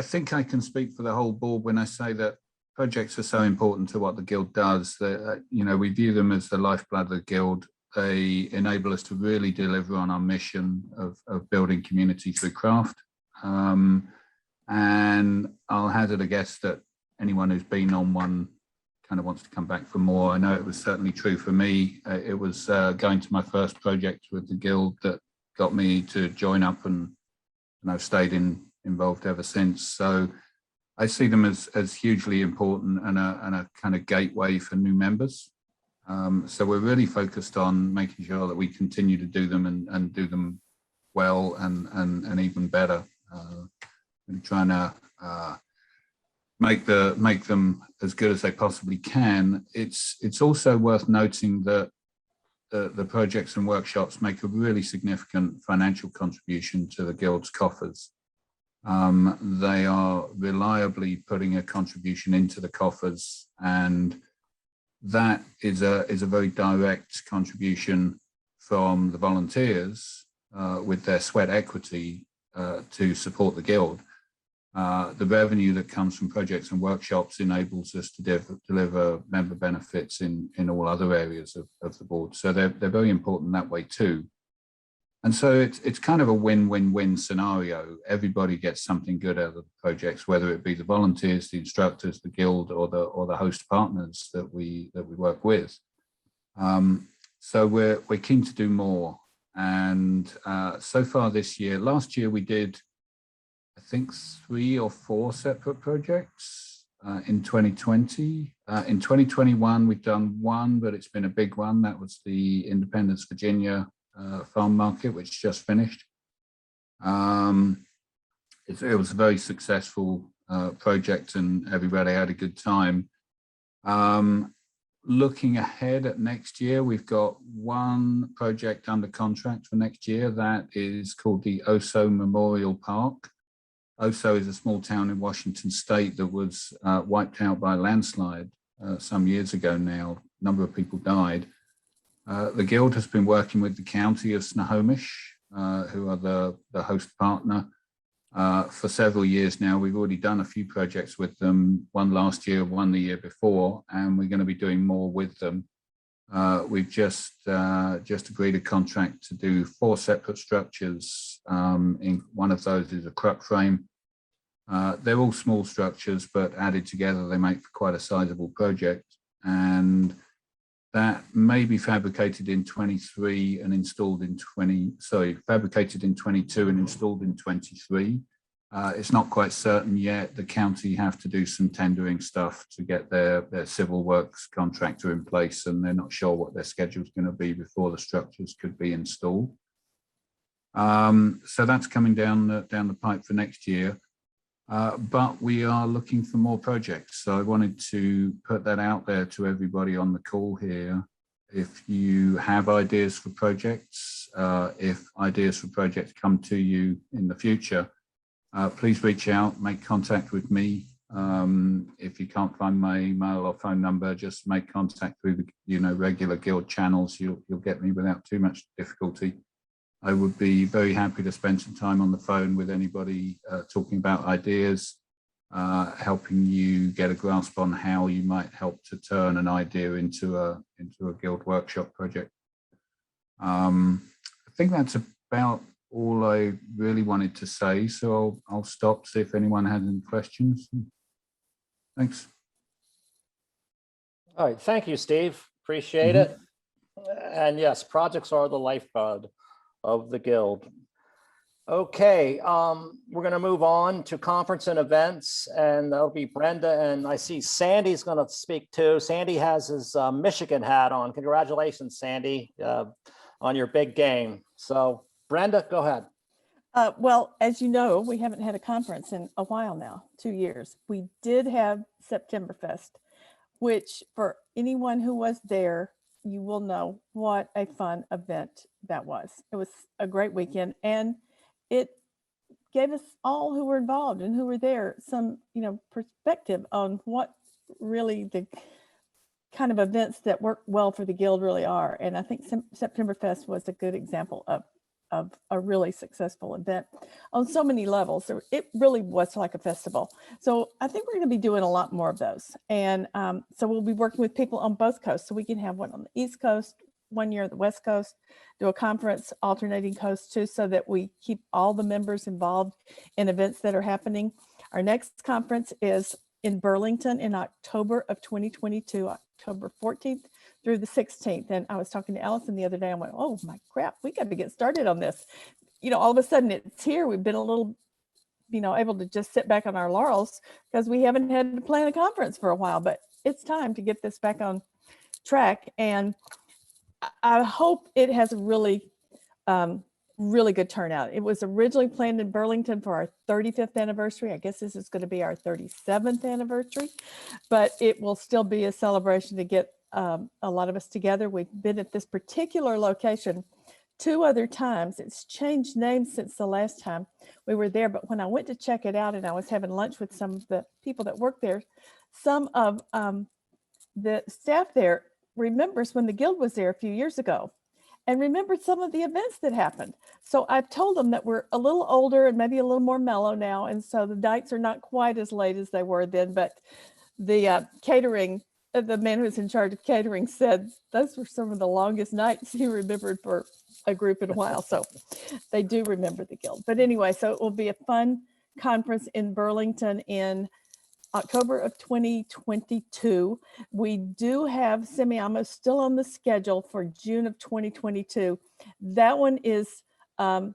think I can speak for the whole board when I say that projects are so important to what the Guild does. That we view them as the lifeblood of the Guild. They enable us to really deliver on our mission of building community through craft. And I'll hazard a guess that anyone who's been on one kind of wants to come back for more. I know it was certainly true for me. It was going to my first project with the Guild that got me to join up, and I've stayed involved ever since. So I see them as hugely important and a kind of gateway for new members. So we're really focused on making sure that we continue to do them and do them well and even better. Really trying to make them as good as they possibly can. It's also worth noting that the projects and workshops make a really significant financial contribution to the Guild's coffers. They are reliably putting a contribution into the coffers, and that is a very direct contribution from the volunteers with their sweat equity to support the Guild. The revenue that comes from projects and workshops enables us to deliver member benefits in all other areas of the board. So they're very important that way too. And so it's kind of a win-win-win scenario. Everybody gets something good out of the projects, whether it be the volunteers, the instructors, the Guild, or the host partners that we work with. So we're keen to do more. And so far this year, last year we did, I think, 3 or 4 separate projects in 2020. In 2021, we've done one, but it's been a big one. That was the Independence, Virginia farm market, which just finished. It was a very successful project and everybody had a good time. Looking ahead at next year, we've got one project under contract for next year that is called the Oso Memorial Park. Oso is a small town in Washington state that was wiped out by a landslide some years ago now. A number of people died. The Guild has been working with the county of Snohomish, who are the host partner, for several years now. We've already done a few projects with them, one last year, one the year before, and we're going to be doing more with them. We've just agreed a contract to do 4 separate structures. In one of those is a crook frame. They're all small structures, but added together, they make for quite a sizable project. And that may be fabricated in 23 and installed in fabricated in 22 and installed in 23. It's not quite certain yet. The county have to do some tendering stuff to get their civil works contractor in place, and they're not sure what their schedule is going to be before the structures could be installed. So that's coming down the pipe for next year. But we are looking for more projects. So I wanted to put that out there to everybody on the call here. If you have ideas for projects, if ideas for projects come to you in the future, please reach out, make contact with me. If you can't find my email or phone number, just make contact through the regular Guild channels. You'll get me without too much difficulty. I would be very happy to spend some time on the phone with anybody talking about ideas, helping you get a grasp on how you might help to turn an idea into a Guild workshop project. I think that's about all I really wanted to say. So I'll stop, see if anyone has any questions. Thanks. All right, thank you, Steve. Appreciate it. And yes, projects are the lifeblood of the Guild. Okay, we're going to move on to conference and events, and that'll be Brenda, and I see Sandy's going to speak too. Sandy has his Michigan hat on. Congratulations, Sandy, on your big game. So Brenda, go ahead. Well, as you know, we haven't had a conference in a while now, 2 years. We did have Septemberfest, which for anyone who was there, you will know what a fun event that was. It was a great weekend, and it gave us all who were involved and who were there some, perspective on what really the kind of events that work well for the Guild really are. And I think Septemberfest was a good example of a really successful event on so many levels. It really was like a festival. So I think we're going to be doing a lot more of those. And so we'll be working with people on both coasts. So we can have one on the East Coast, one year at the West Coast, do a conference alternating coasts too, so that we keep all the members involved in events that are happening. Our next conference is in Burlington in October of 2022, October 14th through the 16th. And I was talking to Allison the other day. I went, oh my crap, we got to get started on this. You know, all of a sudden it's here. We've been a little, you know, able to just sit back on our laurels because we haven't had to plan a conference for a while, but it's time to get this back on track. And I hope it has a really, really good turnout. It was originally planned in Burlington for our 35th anniversary. I guess this is going to be our 37th anniversary, but it will still be a celebration to get a lot of us together. We've been at this particular location 2 other times. It's changed names since the last time we were there, but when I went to check it out and I was having lunch with some of the people that work there, some of the staff there remembers when the Guild was there a few years ago and remembered some of the events that happened. So I've told them that we're a little older and maybe a little more mellow now. And so the nights are not quite as late as they were then, but the catering, the man who's in charge of catering said those were some of the longest nights he remembered for a group in a while. So they do remember the Guild. But anyway, so it will be a fun conference in Burlington in October of 2022. We do have Semiamo still on the schedule for June of 2022. That one is, we're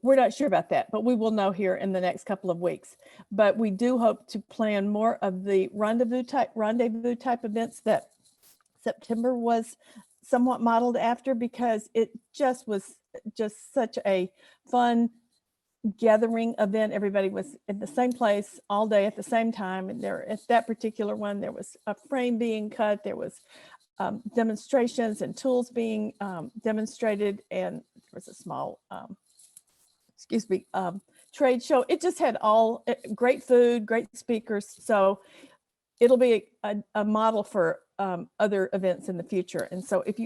not sure about that, but we will know here in the next couple of weeks. But we do hope to plan more of the rendezvous type events that September was somewhat modeled after, because it just was just such a fun gathering event. Everybody was in the same place all day at the same time. And there at that particular one, there was a frame being cut. There was demonstrations and tools being demonstrated. And there was a small, trade show. It just had all great food, great speakers. So it'll be a model for other events in the future. And so if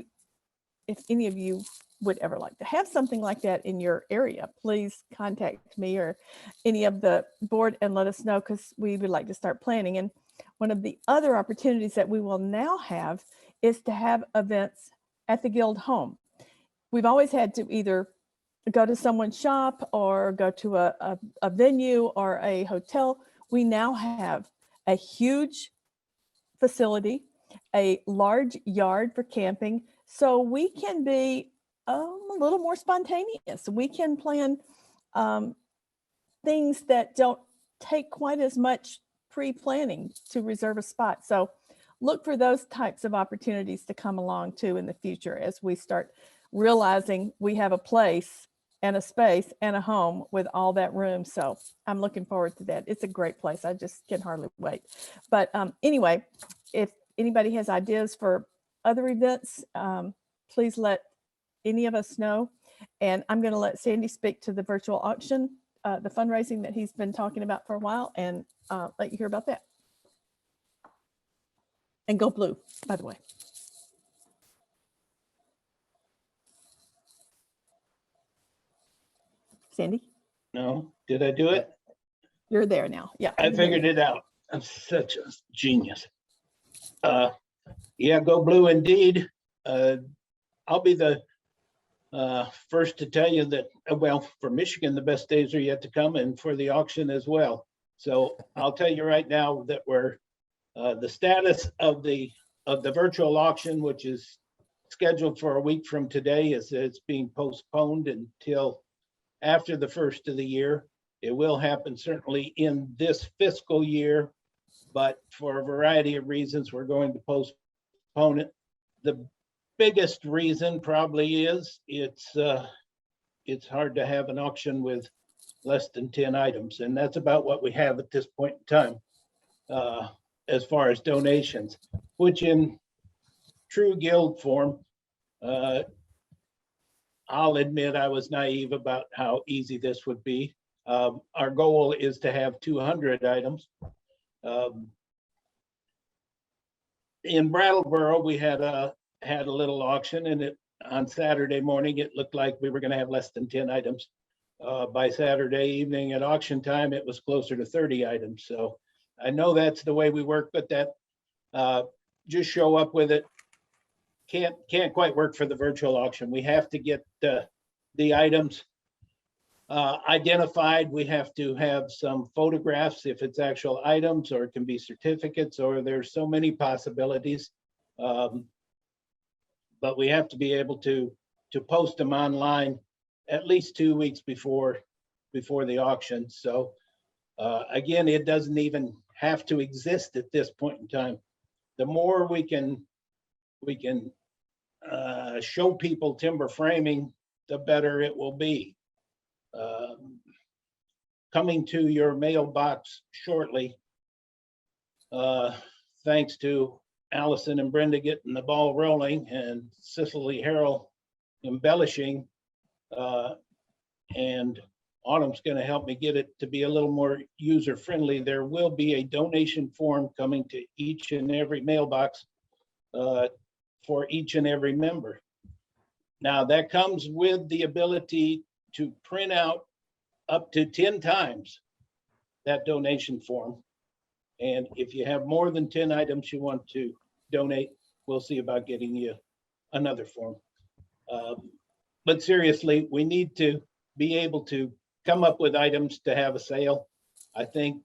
any of you would ever like to have something like that in your area, please contact me or any of the board and let us know, because we would like to start planning. And one of the other opportunities that we will now have is to have events at the Guild home. We've always had to either go to someone's shop or go to a venue or a hotel. We now have a huge facility, a large yard for camping, so we can be a little more spontaneous. We can plan things that don't take quite as much pre-planning to reserve a spot. So look for those types of opportunities to come along too in the future as we start realizing we have a place and a space and a home with all that room. So I'm looking forward to that. It's a great place. I just can hardly wait. But anyway, if anybody has ideas for other events, please let any of us know. And I'm going to let Sandy speak to the virtual auction, the fundraising that he's been talking about for a while, and let you hear about that. And go blue, by the way. Sandy, No, did I do it? you're there now. Yeah. I figured it out. I'm such a genius. Yeah, go blue indeed. I'll be the first to tell you that, well, for Michigan, the best days are yet to come, and for the auction as well. So I'll tell you right now that we're the status of the virtual auction, which is scheduled for a week from today, is it's being postponed until after the first of the year. It will happen certainly in this fiscal year, but for a variety of reasons, we're going to postpone it. The biggest reason probably is it's hard to have an auction with less than 10 items, and that's about what we have at this point in time as far as donations, which in true Guild form, I'll admit I was naive about how easy this would be. Our goal is to have 200 items. In Brattleboro, we had a little auction, and on Saturday morning, it looked like we were going to have less than 10 items. By Saturday evening at auction time, it was closer to 30 items. So I know that's the way we work, but that just show up with it can't quite work for the virtual auction. We have to get the items identified. We have to have some photographs if it's actual items, or it can be certificates, or there's so many possibilities. But we have to be able to post them online at least 2 weeks before the auction. So again, it doesn't even have to exist at this point in time. The more we can show people timber framing, the better it will be. Coming to your mailbox shortly, thanks to Allison and Brenda getting the ball rolling and Cicely Harrell embellishing, and Autumn's going to help me get it to be a little more user friendly. There will be a donation form coming to each and every mailbox for each and every member. Now that comes with the ability to print out up to 10 times that donation form. And if you have more than 10 items you want to donate, we'll see about getting you another form. But seriously, we need to be able to come up with items to have a sale. I think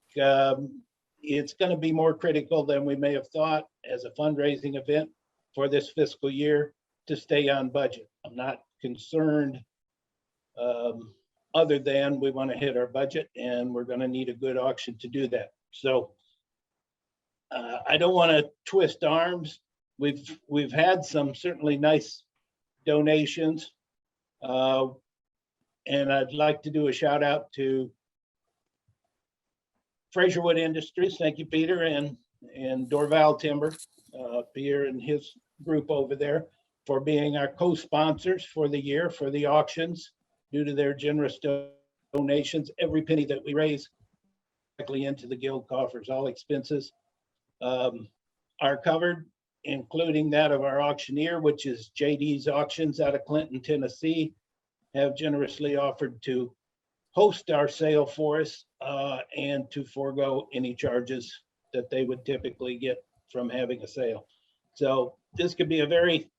it's going to be more critical than we may have thought as a fundraising event for this fiscal year to stay on budget. I'm not concerned other than we want to hit our budget, and we're going to need a good auction to do that. So I don't want to twist arms. We've had some certainly nice donations, and I'd like to do a shout out to Fraserwood Industries. Thank you, Peter, and Dorval Timber, Peter and his group over there, for being our co-sponsors for the year for the auctions. Due to their generous donations, every penny that we raise directly into the guild coffers, all expenses are covered, including that of our auctioneer, which is JD's Auctions out of Clinton, Tennessee, have generously offered to host our sale for us and to forego any charges that they would typically get from having a sale. So this could be a very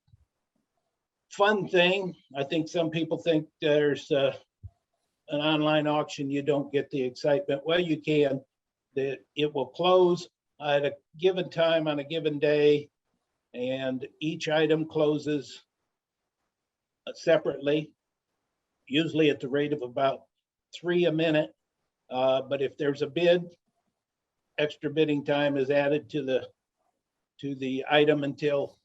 fun thing. I think some people think there's an online auction, you don't get the excitement. Well, you can. That it will close at a given time on a given day, and each item closes separately, usually at the rate of about 3 a minute. But if there's a bid, extra bidding time is added to the item until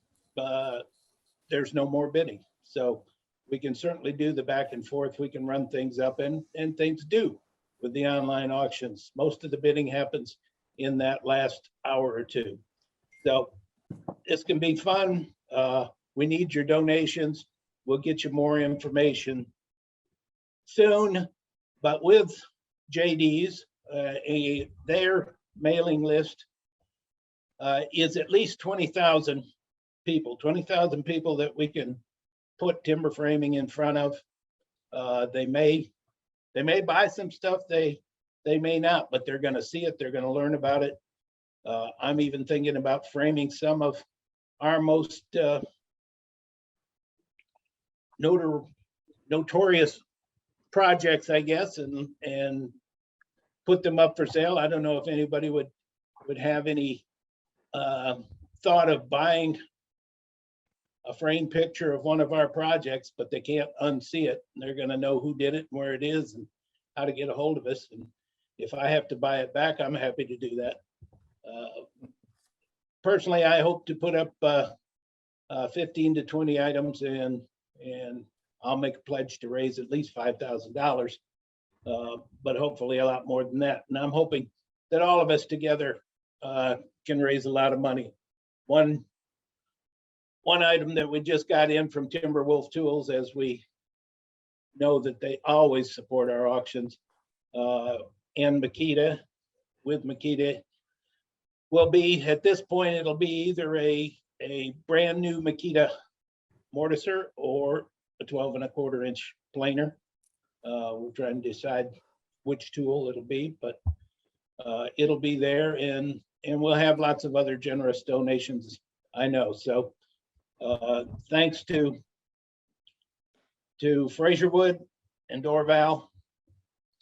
there's no more bidding. So we can certainly do the back and forth. We can run things up, and things do with the online auctions. Most of the bidding happens in that last hour or two. So this can be fun. We need your donations. We'll get you more information soon, but with JD's, their mailing list is at least 20,000 people that we can put timber framing in front of. They may buy some stuff, they may not, but they're going to see it, they're going to learn about it. I'm even thinking about framing some of our most notorious projects, I guess, and put them up for sale. I don't know if anybody would have any thought of buying a framed picture of one of our projects, but they can't unsee it. They're going to know who did it and where it is and how to get a hold of us. And if I have to buy it back, I'm happy to do that. Personally, I hope to put up 15 to 20 items, and I'll make a pledge to raise at least $5,000, but hopefully a lot more than that. And I'm hoping that all of us together can raise a lot of money. One item that we just got in from Timberwolf Tools, as we know that they always support our auctions, and Makita, with Makita, will be, at this point, it'll be either a brand new Makita mortiser or a 12 1/4 inch planer. We're trying to decide which tool it'll be, but it'll be there, and we'll have lots of other generous donations, I know. So thanks to Fraserwood and Dorval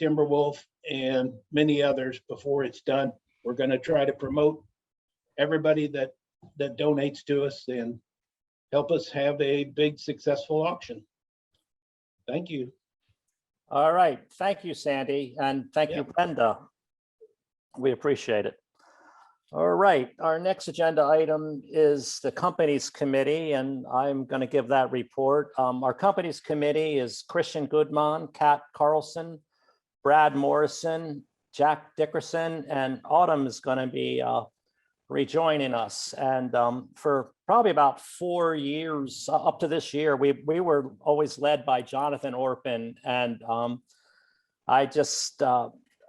Timberwolf, and many others before it's done. We're going to try to promote everybody that donates to us and help us have a big successful auction. Thank you. All right. Thank you, Sandy. And thank you, Yeah. Brenda. We appreciate it. All right. Our next agenda item is the companies committee, and I'm going to give that report. Our companies committee is Christian Goodman, Kat Carlson, Brad Morrison, Jack Dickerson, and Autumn is going to be rejoining us. And for probably about 4 years up to this year, we were always led by Jonathan Orpin. And I just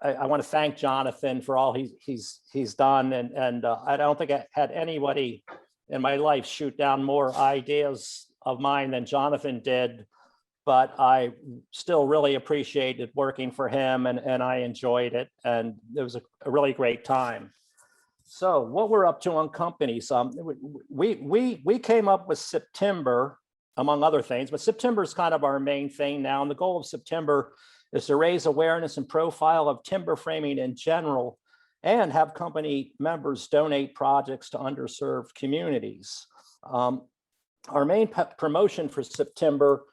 I want to thank Jonathan for all he's done. And I don't think I had anybody in my life shoot down more ideas of mine than Jonathan did. But I still really appreciated working for him, and I enjoyed it. And it was a really great time. So what we're up to on companies, we came up with September, among other things, but September is kind of our main thing now. And the goal of September is to raise awareness and profile of timber framing in general and have company members donate projects to underserved communities. Our main promotion for September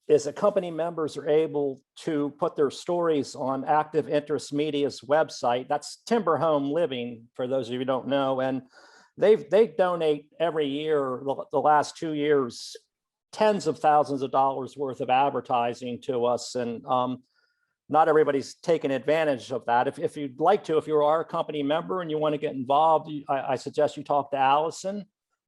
is that company members are able to put their stories on Active Interest Media's website. That's Timber Home Living, for those of you who don't know. And they donate every year, the last 2 years, tens of thousands of dollars worth of advertising to us. And not everybody's taken advantage of that. If you'd like to, if you are a company member and you want to get involved, I suggest you talk to Allison,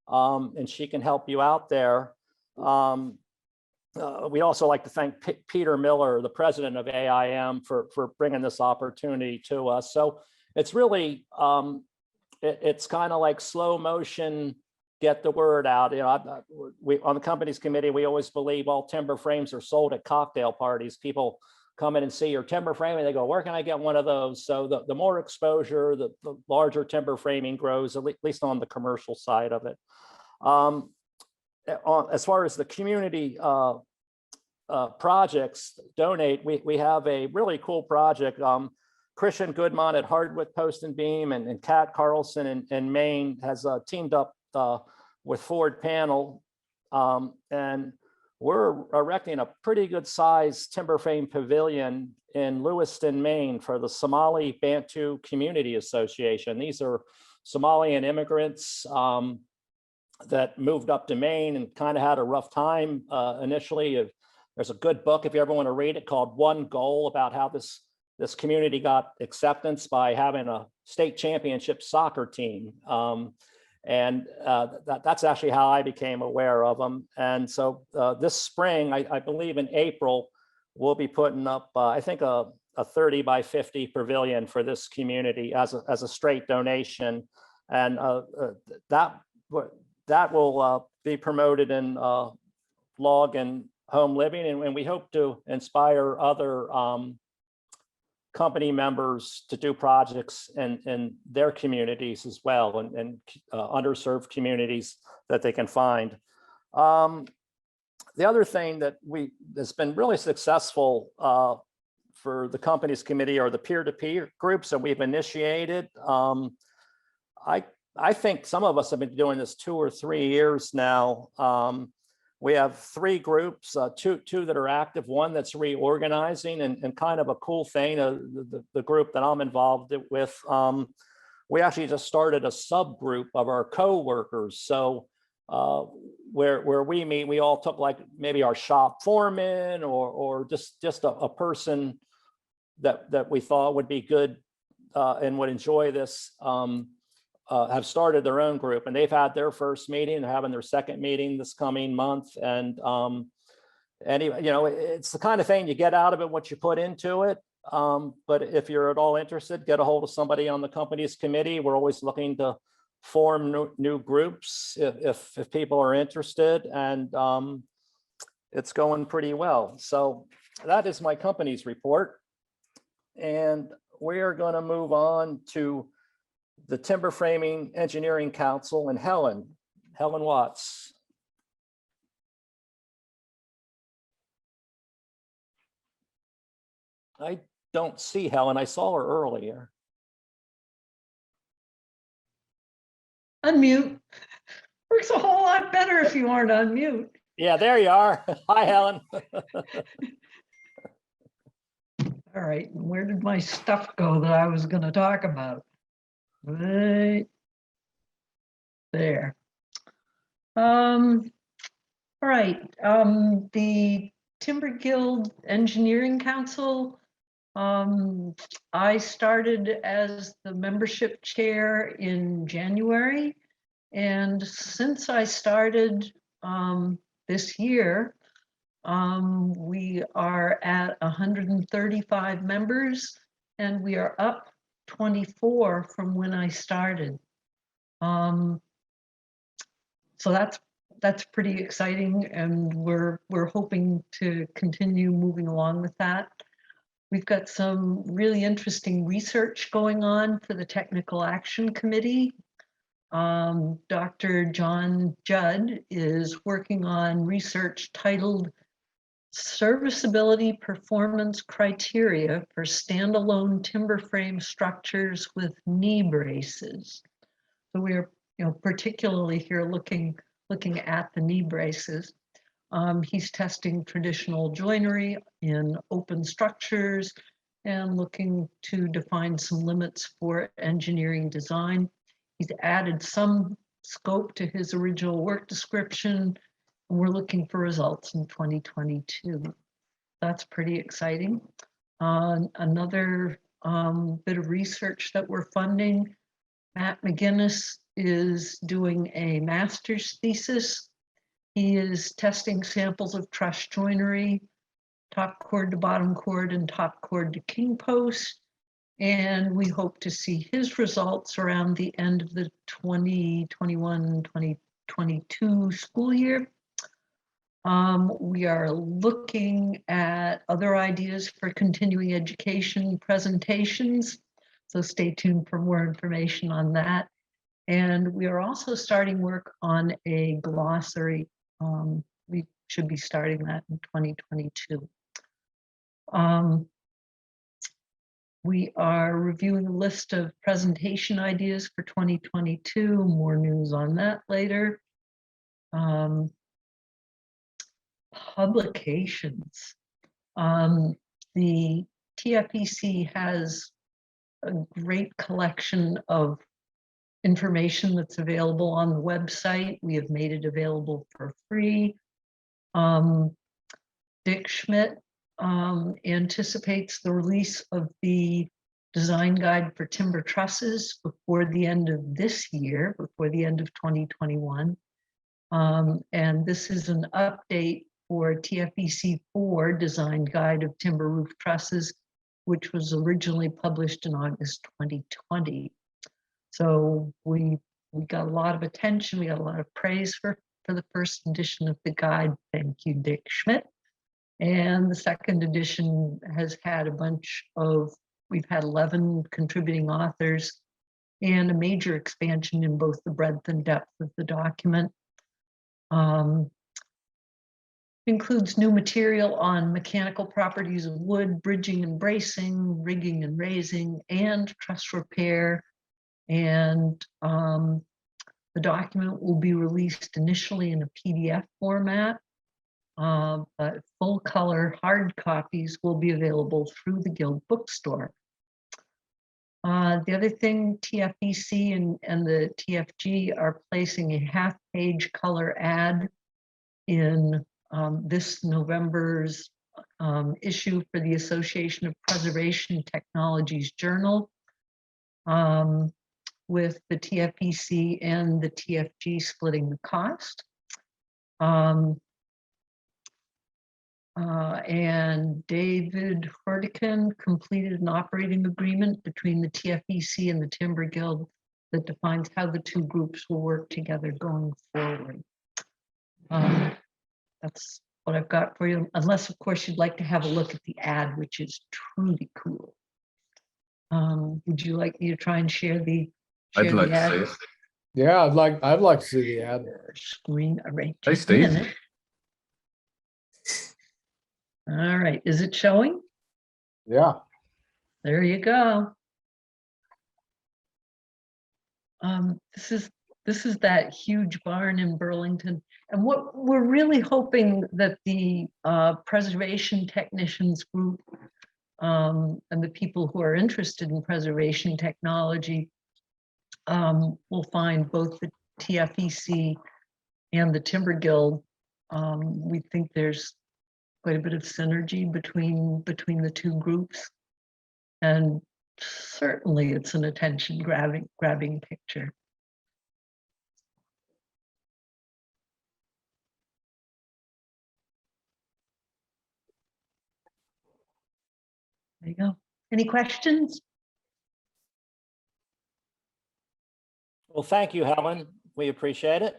and she can help you out there. We also like to thank Peter Miller, the president of AIM, for bringing this opportunity to us. So it's really, it's kind of like slow motion, get the word out. You know, we on the companies committee, we always believe all timber frames are sold at cocktail parties. People come in and see your timber frame and they go, where can I get one of those? So the more exposure, the larger timber framing grows, at least on the commercial side of it. As far as the community projects donate, we have a really cool project. Christian Goodman at Heartwood Post and Beam and Kat Carlson in Maine has teamed up with Ford Panel, and we're erecting a pretty good sized timber frame pavilion in Lewiston, Maine for the Somali Bantu Community Association. These are Somalian immigrants that moved up to Maine and kind of had a rough time initially. There's a good book, if you ever want to read it, called One Goal, about how this community got acceptance by having a state championship soccer team. That's actually how I became aware of them. And so this spring, I believe in April, we'll be putting up, I think, a 30 by 50 pavilion for this community as a straight donation. And that will be promoted in Log and Home Living, and we hope to inspire other company members to do projects in their communities as well, and underserved communities that they can find. The other thing that has been really successful for the companies committee are the peer-to-peer groups that we've initiated. I think some of us have been doing this 2 or 3 years now. We have 3 groups, two that are active, one that's reorganizing, and kind of a cool thing, the group that I'm involved with, we actually just started a subgroup of our co-workers. So where we meet, we all took like maybe our shop foreman or just a person that we thought would be good and would enjoy this, have started their own group, and they've had their first meeting. They're having their second meeting this coming month. And anyway, you know, it's the kind of thing you get out of it what you put into it. But if you're at all interested, get a hold of somebody on the company's committee. We're always looking to form new groups if people are interested, and it's going pretty well. So that is my company's report, and we are going to move on to the Timber Framing Engineering Council and Helen Watts. I don't see Helen. I saw her earlier. Unmute. Works a whole lot better if you aren't on mute. Yeah, there you are. Hi, Helen. All right, where did my stuff go that I was gonna talk about? Right there. All right, the Timber Guild Engineering Council. I started as the membership chair in January. And since I started this year, we are at 135 members and we are up 24 from when I started. So that's pretty exciting, and we're hoping to continue moving along with that. We've got some really interesting research going on for the Technical Action Committee. Dr. John Judd is working on research titled Serviceability Performance Criteria for Standalone Timber Frame Structures with Knee Braces. So we're particularly here looking at the knee braces. He's testing traditional joinery in open structures and looking to define some limits for engineering design. He's added some scope to his original work description, and we're looking for results in 2022. That's pretty exciting. Another bit of research that we're funding, Matt McGinnis is doing a master's thesis. He is testing samples of truss joinery, top cord to bottom cord and top cord to king post. And we hope to see his results around the end of the 2021-2022 school year. We are looking at other ideas for continuing education presentations. So stay tuned for more information on that. And we are also starting work on a glossary. We should be starting that in 2022. We are reviewing a list of presentation ideas for 2022. More news on that later. Publications. The TFEC has a great collection of information that's available on the website. We have made it available for free. Dick Schmidt anticipates the release of the design guide for timber trusses before the end of this year, before the end of 2021. And this is an update for TFEC 4 design guide of timber roof trusses, which was originally published in August 2020. So we got a lot of attention, we got a lot of praise for the first edition of the guide. Thank you, Dick Schmidt. And the second edition has had we've had 11 contributing authors and a major expansion in both the breadth and depth of the document. Includes new material on mechanical properties of wood, bridging and bracing, rigging and raising, and truss repair. And the document will be released initially in a PDF format, but full color hard copies will be available through the Guild bookstore. The other thing, TFEC and the TFG are placing a half-page color ad in this November's issue for the Association of Preservation Technologies Journal, with the TFEC and the TFG splitting the cost. And David Hordican completed an operating agreement between the TFEC and the Timber Guild that defines how the two groups will work together going forward. That's what I've got for you, unless of course you'd like to have a look at the ad, which is truly cool. Would you like me to try and share the I'd like to see it. Yeah, I'd like to see the ad. Screen array. Hey, Steve. All right, is it showing? Yeah. There you go. This is that huge barn in Burlington. And what we're really hoping that the preservation technicians group and the people who are interested in preservation technology will find both the TFEC and the Timber Guild. We think there's quite a bit of synergy between the two groups. And certainly it's an attention grabbing picture. There you go. Any questions? Well, thank you, Helen. We appreciate it.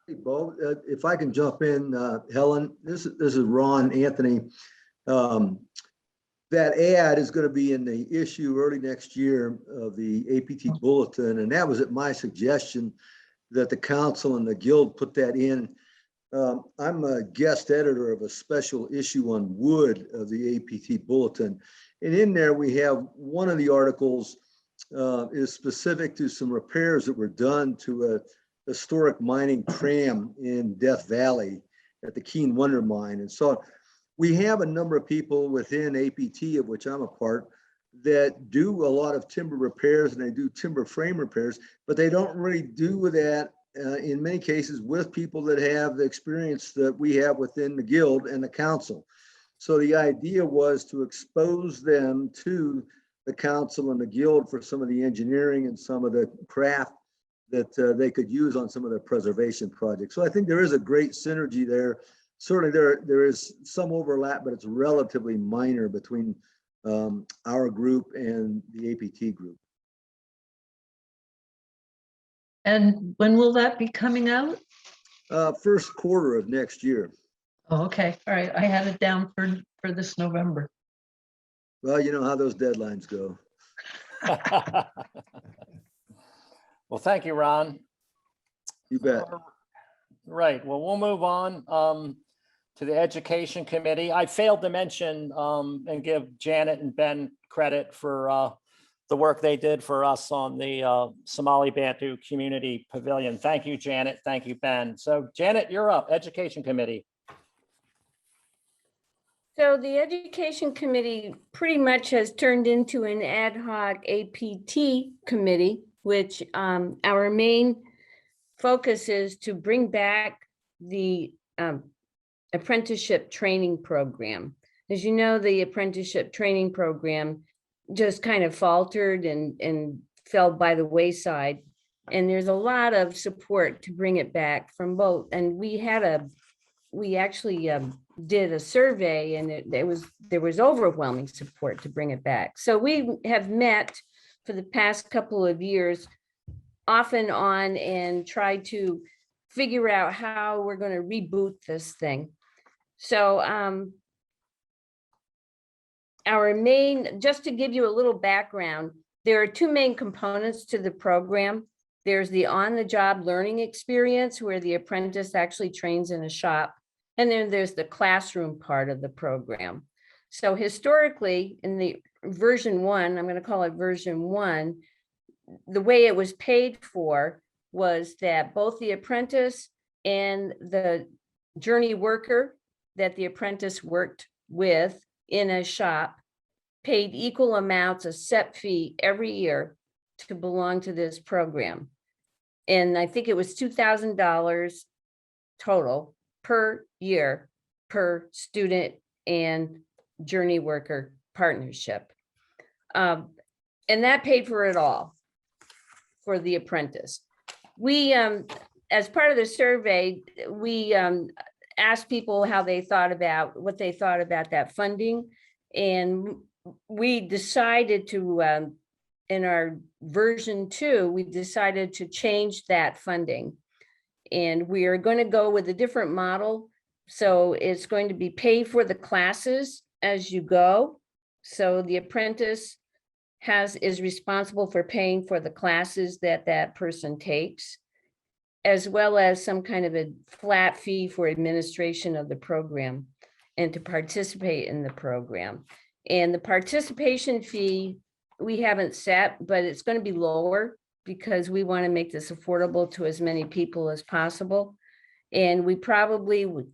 Hey, Bo, if I can jump in, Helen, this is Ron Anthony. That ad is going to be in the issue early next year of the APT Bulletin, and that was at my suggestion that the council and the guild put that in. I'm a guest editor of a special issue on wood of the APT Bulletin, and in there we have one of the articles is specific to some repairs that were done to a historic mining tram in Death Valley at the Keen Wonder Mine. And so we have a number of people within APT, of which I'm a part, that do a lot of timber repairs, and they do timber frame repairs, but they don't really do that in many cases with people that have the experience that we have within the guild and the council. So the idea was to expose them to the council and the guild for some of the engineering and some of the craft that they could use on some of their preservation projects. So I think there is a great synergy there. Certainly there is some overlap, but it's relatively minor between our group and the APT group. And when will that be coming out? First quarter of next year. Oh, okay. All right. I had it down for this November. Well, you know how those deadlines go. Well, thank you, Ron. You bet. Right. Well, we'll move on to the Education Committee. I failed to mention and give Janet and Ben credit for the work they did for us on the Somali Bantu Community Pavilion. Thank you, Janet. Thank you, Ben. So Janet, you're up, Education Committee. So the Education Committee pretty much has turned into an ad hoc APT committee, which our main focus is to bring back the apprenticeship training program. As you know, the apprenticeship training program just kind of faltered and fell by the wayside. And there's a lot of support to bring it back from both. And we actually did a survey, and there was overwhelming support to bring it back. So we have met for the past couple of years off and on and tried to figure out how we're going to reboot this thing. So just to give you a little background, there are two main components to the program. There's the on-the-job learning experience where the apprentice actually trains in a shop. And then there's the classroom part of the program. So historically, in the version 1, I'm going to call it version 1, the way it was paid for was that both the apprentice and the journey worker that the apprentice worked with in a shop paid equal amounts, a set fee every year to belong to this program. And I think it was $2,000 total per year per student and journey worker partnership. And that paid for it all for the apprentice. We, as part of the survey, we asked people how they thought about what they thought about that funding. And we decided to, in our version 2, we decided to change that funding. And we are going to go with a different model. So it's going to be paid for the classes as you go. So the apprentice is responsible for paying for the classes that person takes, as well as some kind of a flat fee for administration of the program and to participate in the program. And the participation fee, we haven't set, but it's going to be lower because we want to make this affordable to as many people as possible. And we probably would,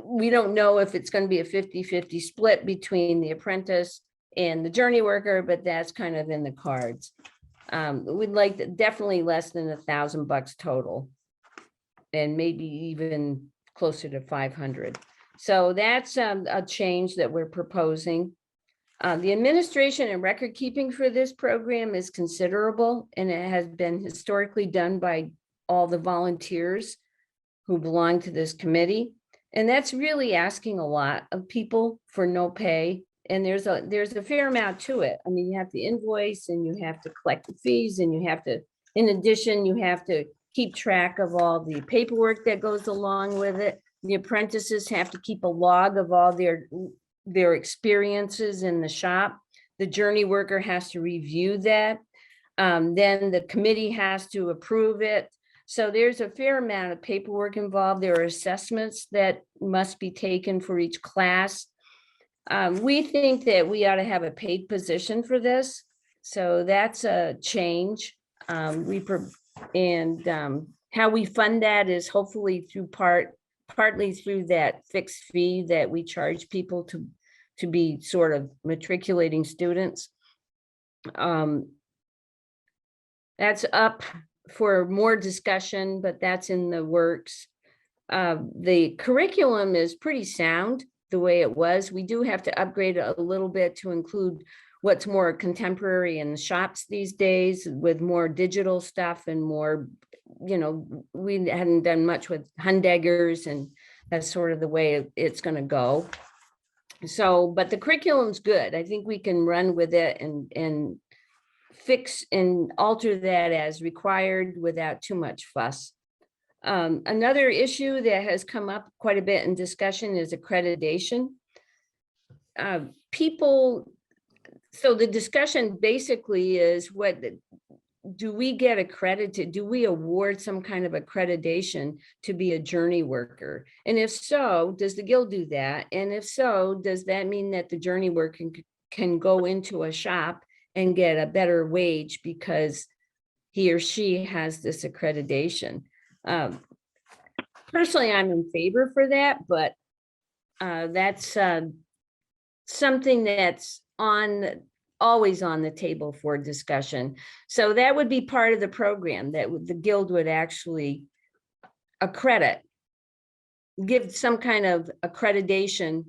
we don't know if it's going to be a 50-50 split between the apprentice and the journey worker, but that's kind of in the cards. We'd like definitely less than $1,000 total, and maybe even closer to 500. So that's a change that we're proposing. The administration and record keeping for this program is considerable, and it has been historically done by all the volunteers who belong to this committee. And that's really asking a lot of people for no pay. And there's a fair amount to it. I mean, you have to invoice and you have to collect the fees, and you have to, in addition, you have to keep track of all the paperwork that goes along with it. The apprentices have to keep a log of all their experiences in the shop. The journey worker has to review that. Then the committee has to approve it. So there's a fair amount of paperwork involved. There are assessments that must be taken for each class. We think that we ought to have a paid position for this. So that's a change. How we fund that is hopefully through partly through that fixed fee that we charge people to be sort of matriculating students. That's up for more discussion, but that's in the works. The curriculum is pretty sound the way it was. We do have to upgrade it a little bit to include what's more contemporary in the shops these days, with more digital stuff and more, we hadn't done much with Hundaggers, and that's sort of the way it's going to go. So, but the curriculum's good. I think we can run with it and fix and alter that as required without too much fuss. Another issue that has come up quite a bit in discussion is accreditation. So the discussion basically is, do we get accredited? Do we award some kind of accreditation to be a journey worker? And if so, does the Guild do that? And if so, does that mean that the journey worker can go into a shop and get a better wage because he or she has this accreditation? Personally, I'm in favor for that, but that's something that's always on the table for discussion. So that would be part of the program that the Guild would actually give some kind of accreditation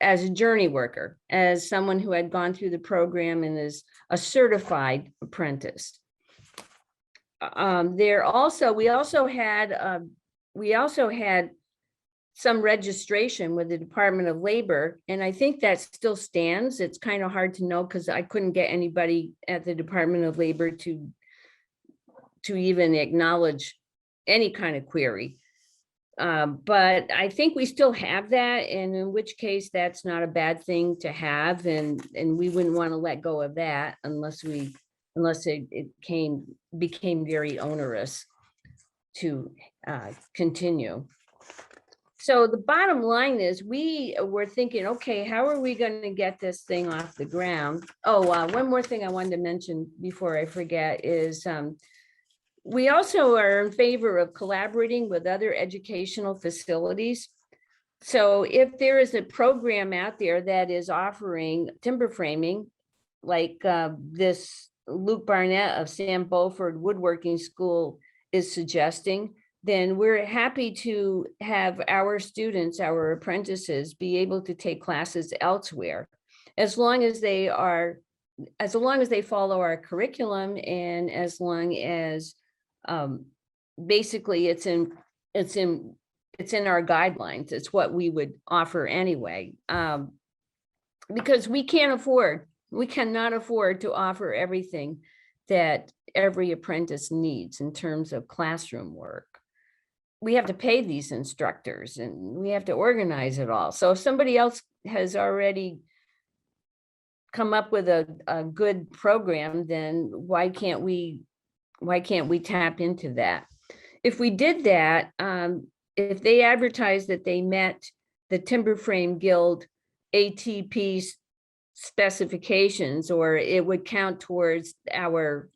as a journey worker, as someone who had gone through the program and is a certified apprentice. We also had some registration with the Department of Labor, and I think that still stands. It's kind of hard to know because I couldn't get anybody at the Department of Labor to even acknowledge any kind of query. But I think we still have that, and in which case that's not a bad thing to have, and we wouldn't want to let go of that unless it became very onerous to continue. So the bottom line is, we were thinking, okay, how are we going to get this thing off the ground? One more thing I wanted to mention before I forget is we also are in favor of collaborating with other educational facilities. So if there is a program out there that is offering timber framing, like this Luke Barnett of Sam Beaufort Woodworking School is suggesting, then we're happy to have our students, our apprentices, be able to take classes elsewhere, as long as they follow our curriculum, and as long as basically it's in our guidelines. It's what we would offer anyway, because we cannot afford to offer everything that every apprentice needs in terms of classroom work. We have to pay these instructors, and we have to organize it all. So if somebody else has already come up with a good program, then why can't we tap into that? If we did that, if they advertised that they met the Timber Frame Guild ATP specifications, or it would count towards our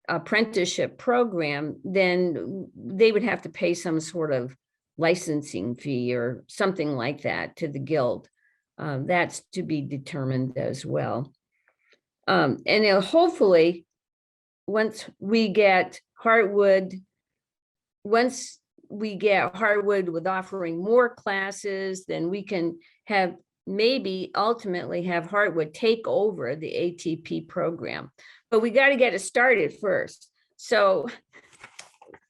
apprenticeship program, then they would have to pay some sort of licensing fee or something like that to the guild. That's to be determined as well. And hopefully, once we get Heartwood with offering more classes, then we can have maybe ultimately have Heartwood take over the ATP program. But we got to get it started first. So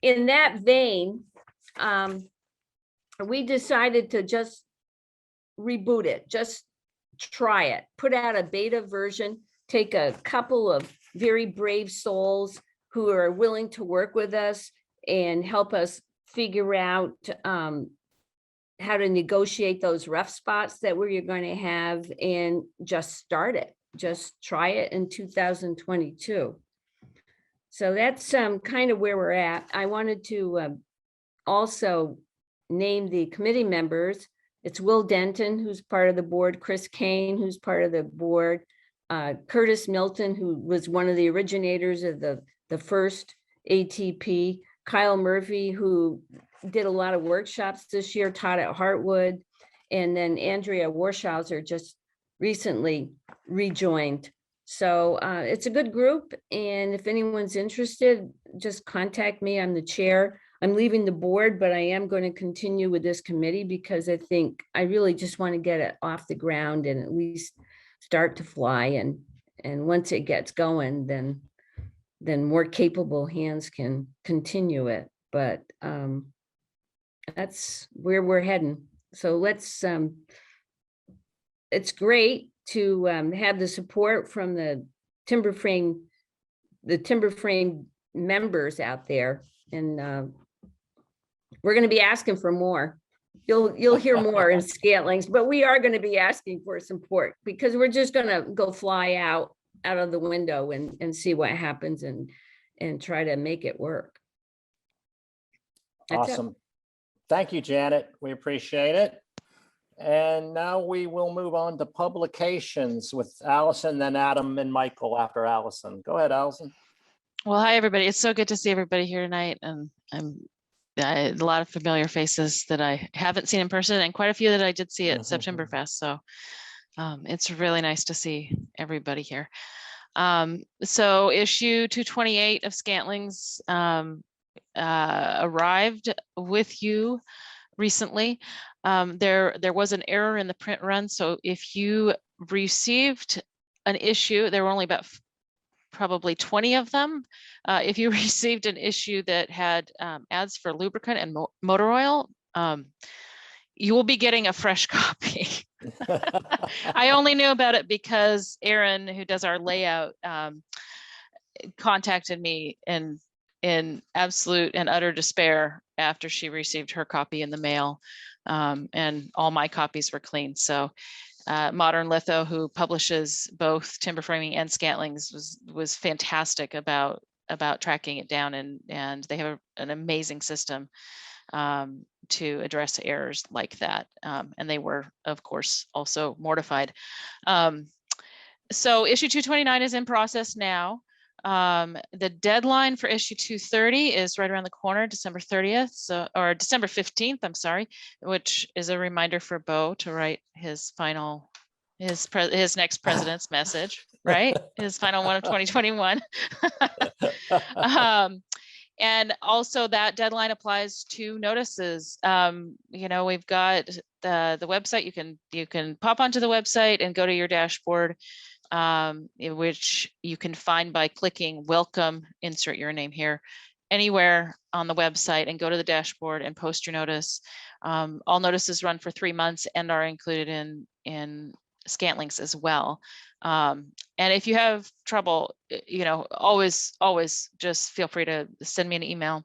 in that vein, we decided to just reboot it, just try it, put out a beta version, take a couple of very brave souls who are willing to work with us and help us figure out how to negotiate those rough spots that we're going to have, and just start it. Just try it in 2022. So that's kind of where we're at. I wanted to also name the committee members. It's Will Denton, who's part of the board, Chris Kane, who's part of the board, Curtis Milton, who was one of the originators of the first ATP, Kyle Murphy, who did a lot of workshops this year, taught at Heartwood, and then Andrea Warshauser just recently rejoined. So it's a good group, and if anyone's interested, just contact me. I'm the chair. I'm leaving the board, but I am going to continue with this committee because I think I really just want to get it off the ground and at least start to fly. And once it gets going, then more capable hands can continue it. But that's where we're heading. So let's, it's great to have the support from the timber frame members out there. And we're going to be asking for more. You'll hear more in Scantlings, but we are going to be asking for support because we're just going to go fly out of the window and see what happens and try to make it work. That's it. Awesome. Thank you, Janet. We appreciate it. And now we will move on to publications with Allison, then Adam and Michael after Allison. Go ahead, Allison. Well, hi, everybody. It's so good to see everybody here tonight. And a lot of familiar faces that I haven't seen in person and quite a few that I did see at September Fest. So it's really nice to see everybody here. So issue 228 of Scantlings arrived with you recently. There was an error in the print run. So if you received an issue, there were only about probably 20 of them. If you received an issue that had ads for lubricant and motor oil, you will be getting a fresh copy. I only knew about it because Erin, who does our layout, contacted me in absolute and utter despair after she received her copy in the mail, and all my copies were clean. So Modern Litho, who publishes both timber framing and Scantlings, was fantastic about tracking it down, and they have an amazing system to address errors like that. And they were, of course, also mortified. So issue 229 is in process now. The deadline for issue 230 is right around the corner, December 30th, so, or December 15th, I'm sorry, which is a reminder for Bo to write his next president's message, right? His final one of 2021. And also that deadline applies to notices. You know, we've got the website. You can pop onto the website and go to your dashboard, which you can find by clicking welcome, insert your name here, anywhere on the website, and go to the dashboard and post your notice. All notices run for 3 months and are included in Scantlings as well. And if you have trouble, you know, always just feel free to send me an email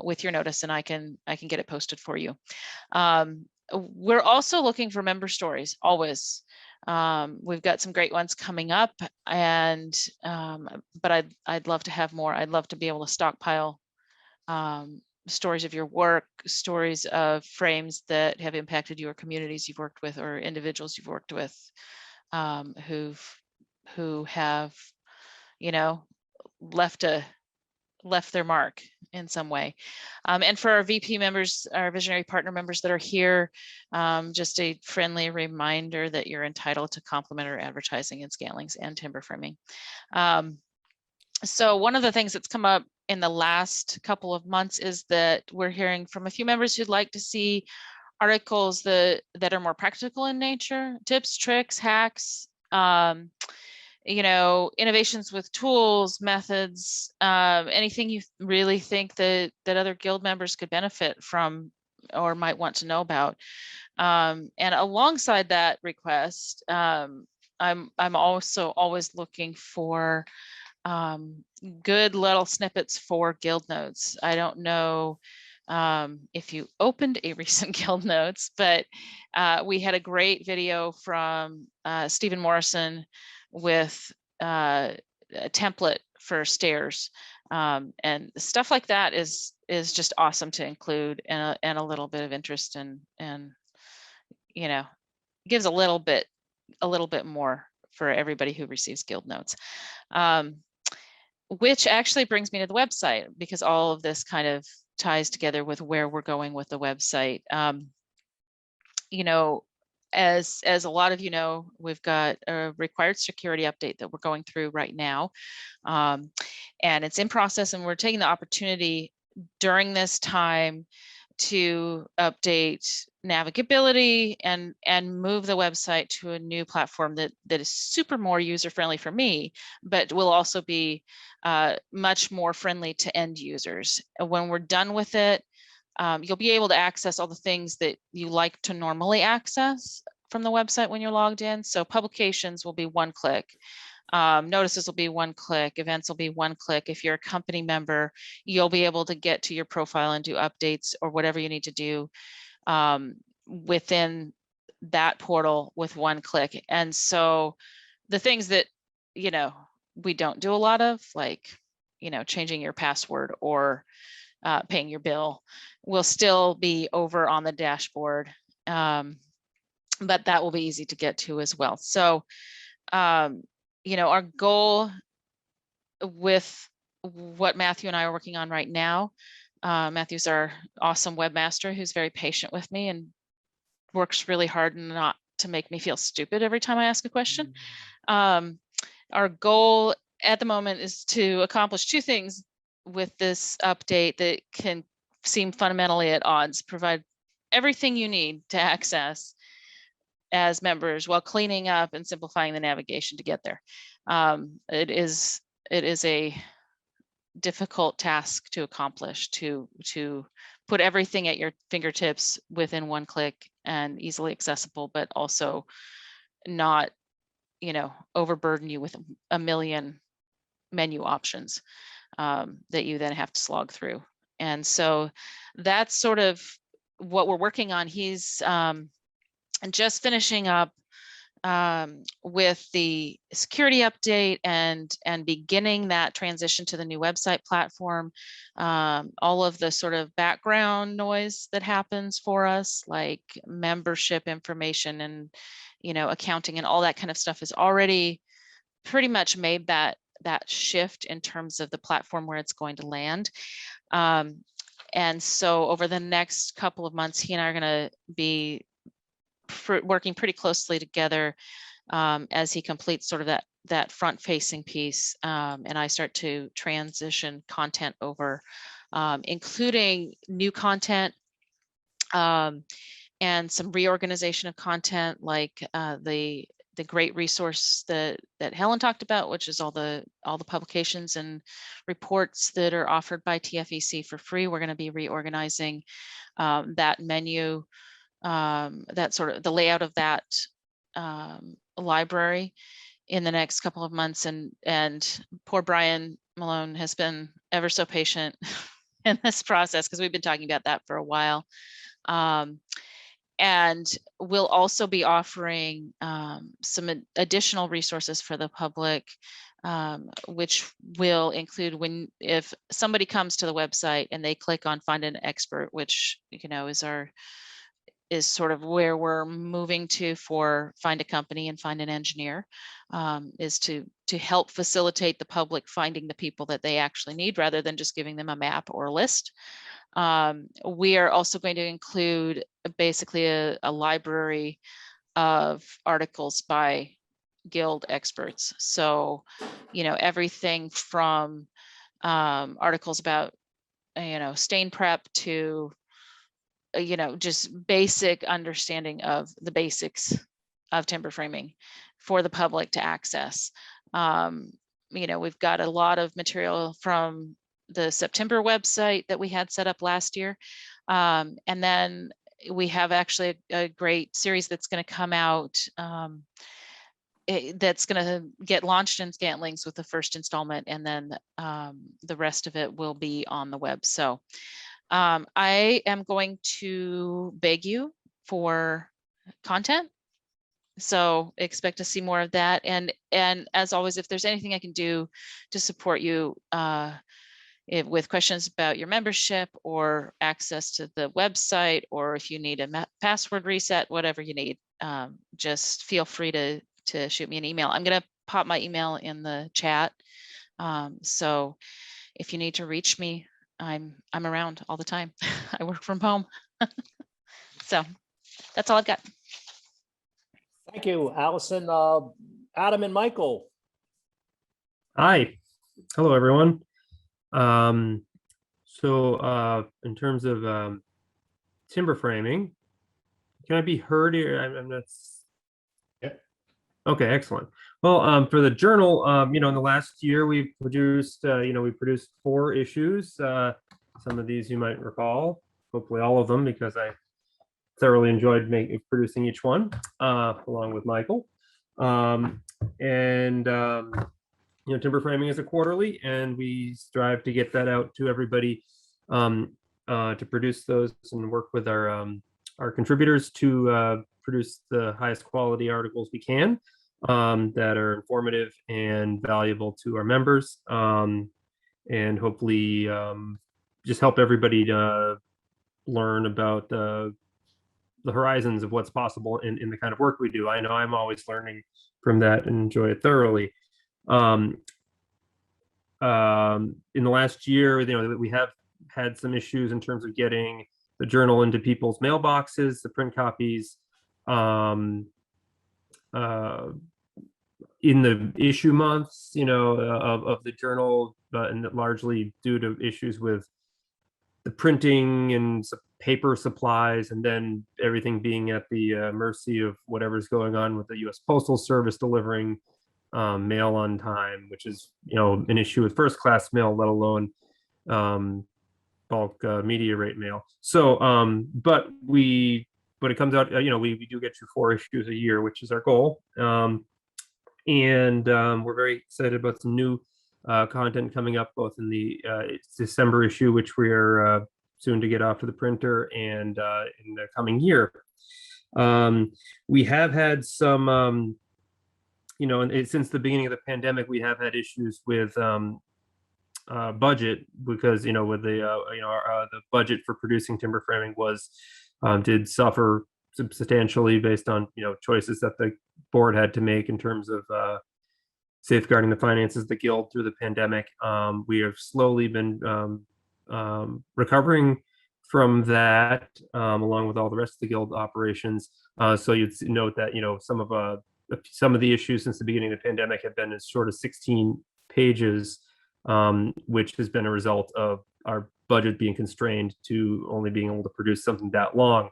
with your notice, and I can get it posted for you. We're also looking for member stories, always. We've got some great ones coming up, and but I'd love to have more. I'd love to be able to stockpile stories of your work, stories of frames that have impacted your communities you've worked with or individuals you've worked with. who have, you know, left their mark in some way. And for our VP members, our visionary partner members that are here, just a friendly reminder that you're entitled to complimentary advertising and scalings and timber framing. So one of the things that's come up in the last couple of months is that we're hearing from a few members who'd like to see articles that are more practical in nature, tips, tricks, hacks, you know, innovations with tools, methods, anything you really think that other guild members could benefit from or might want to know about. And alongside that request, I'm also always looking for good little snippets for guild notes. I don't know if you opened a recent guild notes, but we had a great video from Stephen Morrison with a template for stairs, and stuff like that is just awesome to include, and a little bit of interest, and you know, gives a little bit more for everybody who receives guild notes. Which actually brings me to the website, because all of this kind of ties together with where we're going with the website. You know, as a lot of you know, we've got a required security update that we're going through right now, and it's in process, and we're taking the opportunity during this time to update navigability and move the website to a new platform that is super more user friendly for me, but will also be much more friendly to end users. And when we're done with it, you'll be able to access all the things that you like to normally access from the website when you're logged in. So publications will be one click. Notices will be one click, events will be one click. If you're a company member, you'll be able to get to your profile and do updates or whatever you need to do within that portal with one click. And so the things that, you know, we don't do a lot of, like, you know, changing your password or paying your bill, will still be over on the dashboard. But that will be easy to get to as well. So, you know, our goal with what Matthew and I are working on right now, Matthew's our awesome webmaster who's very patient with me and works really hard not to make me feel stupid every time I ask a question. Our goal at the moment is to accomplish two things with this update that can seem fundamentally at odds: provide everything you need to access as members while cleaning up and simplifying the navigation to get there. It is a difficult task to accomplish, to put everything at your fingertips within one click and easily accessible, but also not, you know, overburden you with a million menu options that you then have to slog through. And so that's sort of what we're working on. He's just finishing up with the security update and beginning that transition to the new website platform. All of the sort of background noise that happens for us, like membership information and, you know, accounting and all that kind of stuff, is already pretty much made that shift in terms of the platform where it's going to land. And so over the next couple of months, he and I are going to be working pretty closely together as he completes sort of that front facing piece, and I start to transition content over, including new content and some reorganization of content, like the great resource that Helen talked about, which is all the publications and reports that are offered by TFEC for free. We're going to be reorganizing that menu, that sort of the layout of that library in the next couple of months. And poor Brian Malone has been ever so patient in this process, because we've been talking about that for a while. And we'll also be offering some additional resources for the public, which will include if somebody comes to the website and they click on Find an Expert, which, you know, is sort of where we're moving to for find a company and find an engineer, is to help facilitate the public finding the people that they actually need rather than just giving them a map or a list. We are also going to include basically a library of articles by guild experts. So, everything from articles about, stain prep to, just basic understanding of the basics of timber framing for the public to access. We've got a lot of material from the September website that we had set up last year. And then we have actually a great series that's going to come out that's going to get launched in Scantlings with the first installment, and then the rest of it will be on the web. So I am going to beg you for content. So expect to see more of that. And as always, if there's anything I can do to support you with questions about your membership or access to the website, or if you need a password reset, whatever you need, just feel free to shoot me an email. I'm going to pop my email in the chat. So if you need to reach me, I'm around all the time. I work from home. So that's all I've got. Thank you, Allison. Adam and Michael. Hi. Hello, everyone. So in terms of timber framing, can I be heard here? I'm not. Yeah. Okay, excellent. Well, for the journal, in the last year we produced, we produced 4 issues. Some of these you might recall, hopefully all of them, because I thoroughly enjoyed producing each one, along with Michael. Timber framing is a quarterly, and we strive to get that out to everybody, to produce those and work with our contributors to produce the highest quality articles we can, that are informative and valuable to our members, and hopefully just help everybody to learn about the horizons of what's possible in the kind of work we do. I know I'm always learning from that and enjoy it thoroughly. In the last year, we have had some issues in terms of getting the journal into people's mailboxes, the print copies, in the issue months, of the journal, and largely due to issues with the printing and paper supplies, and then everything being at the mercy of whatever's going on with the U.S. Postal Service delivering mail on time, which is, an issue with first class mail, let alone bulk media rate mail. So, but when it comes out, we do get you 4 issues a year, which is our goal. And we're very excited about some new content coming up, both in the December issue, which we are soon to get off to the printer, and in the coming year. We have had some, since the beginning of the pandemic, we have had issues with budget, because with the budget for producing timber framing did suffer substantially based on choices that the board had to make in terms of safeguarding the finances of the guild through the pandemic. We have slowly been recovering from that, along with all the rest of the guild operations. So you'd note that some of the issues since the beginning of the pandemic have been as short as 16 pages, which has been a result of our budget being constrained to only being able to produce something that long.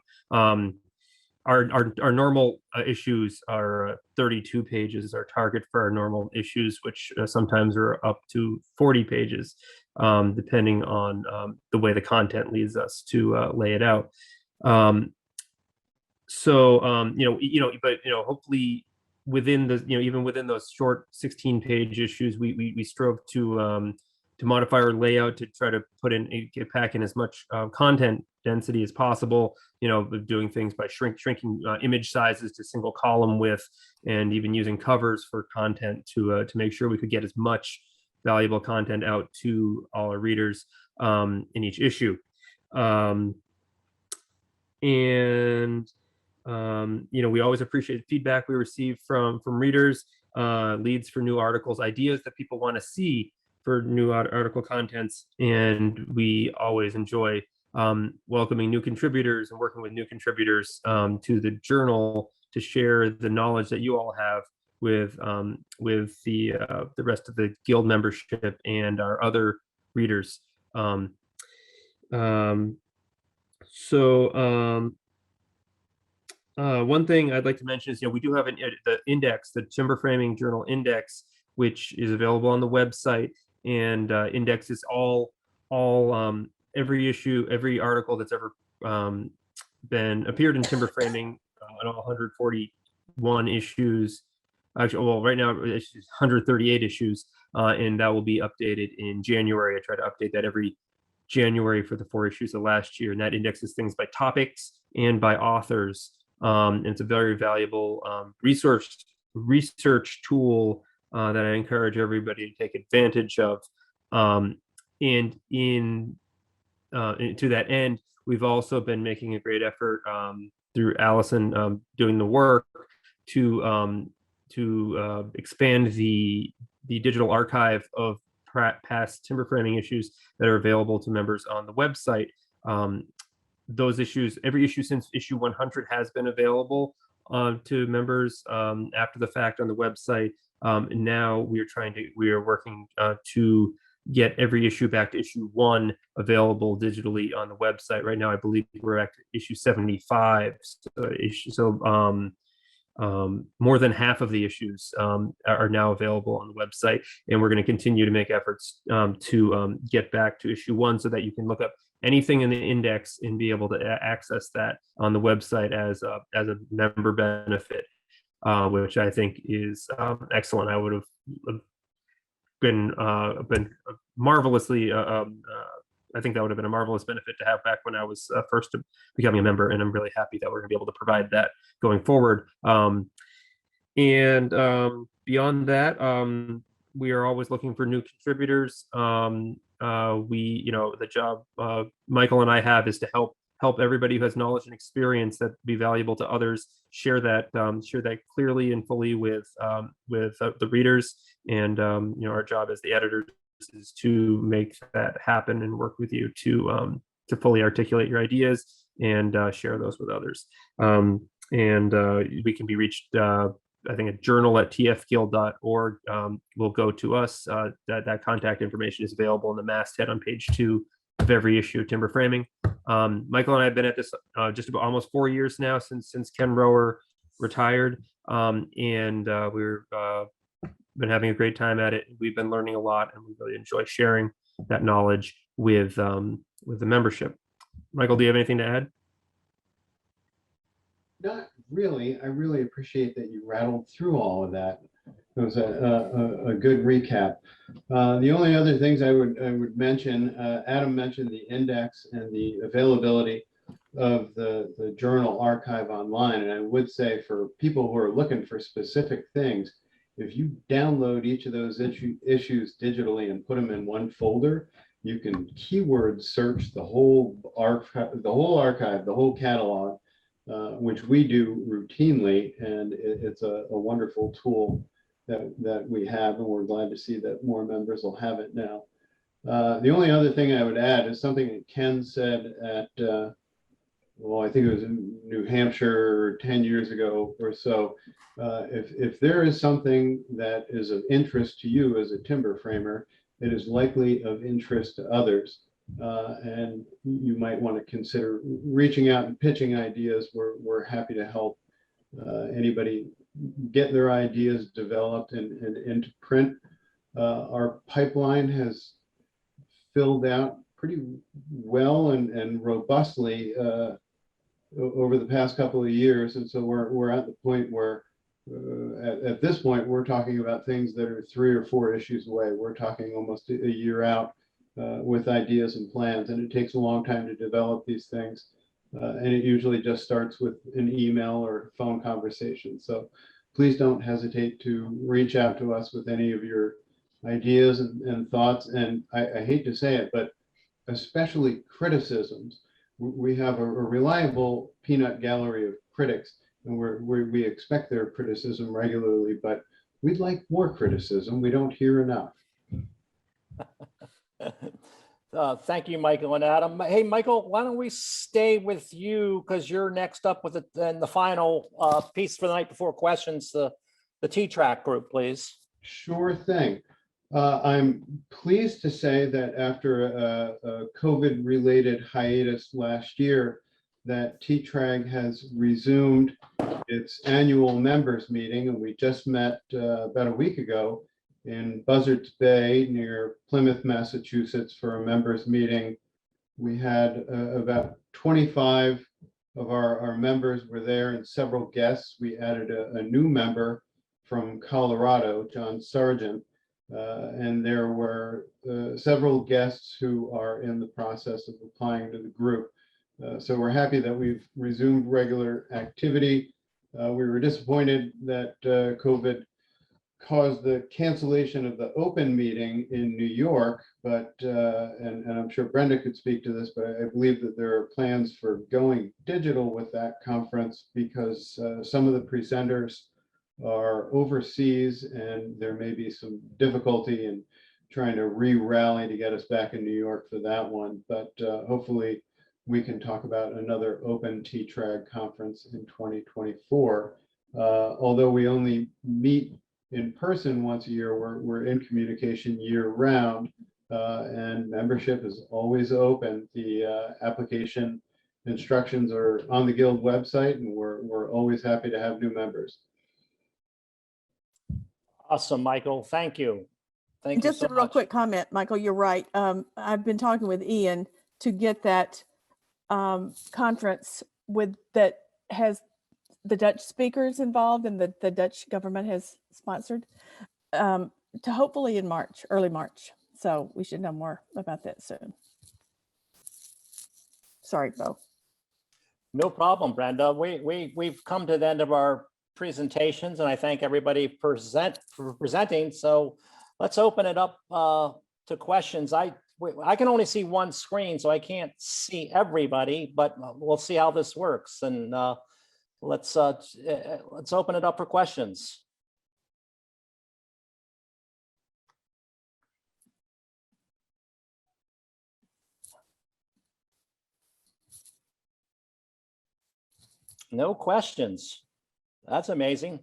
Our normal issues are 32 pages, our target for our normal issues, which sometimes are up to 40 pages, depending on the way the content leads us to lay it out. Hopefully within the, even within those short 16-page issues, we strove to modify our layout to try to pack in as much content density as possible, doing things by shrinking image sizes to single column width, and even using covers for content to make sure we could get as much valuable content out to all our readers in each issue. And we always appreciate feedback we receive from readers, leads for new articles, ideas that people want to see for new article contents. And we always enjoy welcoming new contributors and working with new contributors to the journal to share the knowledge that you all have with the rest of the guild membership and our other readers. One thing I'd like to mention is, we do have the index, the Timber Framing Journal Index, which is available on the website, and indexes all every issue, every article that's ever been appeared in Timber Framing, on all 141 issues. Actually, well, right now it's 138 issues, and that will be updated in January. I try to update that every January for the 4 issues of last year, and that indexes things by topics and by authors. And it's a very valuable research tool that I encourage everybody to take advantage of. And to that end, we've also been making a great effort through Allison doing the work to expand the digital archive of past timber framing issues that are available to members on the website. Those issues, every issue since issue 100 has been available to members after the fact on the website. And now we are working to get every issue back to issue 1 available digitally on the website. Right now, I believe we're at issue 75. More than half of the issues are now available on the website, and we're going to continue to make efforts to get back to issue 1 so that you can look up anything in the index and be able to access that on the website as a member benefit, which I think is excellent. I would have been marvelously. I think that would have been a marvelous benefit to have back when I was first becoming a member, and I'm really happy that we're going to be able to provide that going forward. And beyond that, we are always looking for new contributors. The job Michael and I have is to help everybody who has knowledge and experience that be valuable to others, share that clearly and fully with the readers. And our job as the editors is to make that happen and work with you to fully articulate your ideas and share those with others. We can be reached, I think, at journal@tfguild.org will go to us. That contact information is available in the masthead on page 2 of every issue of Timber Framing. Michael and I have been at this just about almost 4 years now since Ken Rower retired, and we're been having a great time at it. We've been learning a lot, and we really enjoy sharing that knowledge with the membership. Michael, do you have anything to add? Not really. I really appreciate that you rattled through all of that. It was a good recap. The only other things I would mention, Adam mentioned the index and the availability of the journal archive online. And I would say for people who are looking for specific things, if you download each of those issues digitally and put them in one folder, you can keyword search the whole archive, the whole catalog, which we do routinely, and it's a wonderful tool that we have, and we're glad to see that more members will have it now. The only other thing I would add is something that Ken said at, I think it was in New Hampshire 10 years ago or so. If there is something that is of interest to you as a timber framer, it is likely of interest to others. And you might want to consider reaching out and pitching ideas. We're happy to help anybody get their ideas developed and into print. Our pipeline has filled out pretty well and robustly over the past couple of years. And so we're at the point where at this point, we're talking about things that are 3 or 4 issues away. We're talking almost a year out with ideas and plans, and it takes a long time to develop these things. And it usually just starts with an email or phone conversation. So please don't hesitate to reach out to us with any of your ideas and thoughts. And I hate to say it, but especially criticisms. we have a reliable peanut gallery of critics, and we expect their criticism regularly, but we'd like more criticism. We don't hear enough. Thank you, Michael and Adam. Hey, Michael, why don't we stay with you because you're next up with the final piece for the night before questions, the T-Track group, please. Sure thing. I'm pleased to say that after a COVID-related hiatus last year, that T-Trag has resumed its annual members meeting, and we just met about a week ago in Buzzards Bay near Plymouth, Massachusetts for a members meeting. We had about 25 of our members were there and several guests. We added a new member from Colorado, John Sargent, and there were several guests who are in the process of applying to the group. So we're happy that we've resumed regular activity. We were disappointed that COVID caused the cancellation of the open meeting in New York, but and I'm sure Brenda could speak to this, but I believe that there are plans for going digital with that conference because some of the presenters are overseas and there may be some difficulty in trying to re-rally to get us back in New York for that one. But hopefully we can talk about another open T-Trag conference in 2024. Although we only meet in person once a year, we're in communication year round, and membership is always open. The application instructions are on the Guild website, and we're always happy to have new members. Awesome, Michael. Thank you. Thank you Just so a real much. quick comment, Michael, you're right. I've been talking with Ian to get that conference that has the Dutch speakers involved and the Dutch government has sponsored to hopefully in March, early March. So we should know more about that soon. Sorry, Bo. No problem, Brenda. We've come to the end of our presentations, and I thank everybody for presenting. So let's open it up to questions. I can only see one screen, so I can't see everybody, but we'll see how this works. And let's open it up for questions. No questions. That's amazing.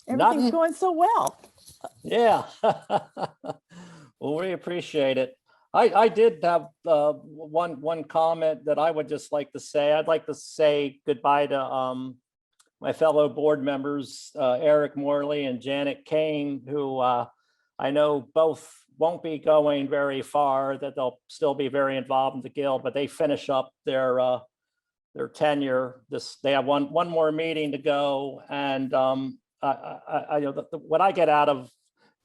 Everything's going so well. Yeah. Well, we appreciate it. I did have one comment that I would just like to say. I'd like to say goodbye to my fellow board members, Eric Morley and Janet Kane, who I know both won't be going very far, that they'll still be very involved in the Guild, but they finish up their tenure. They have one more meeting to go, and I know what I get out of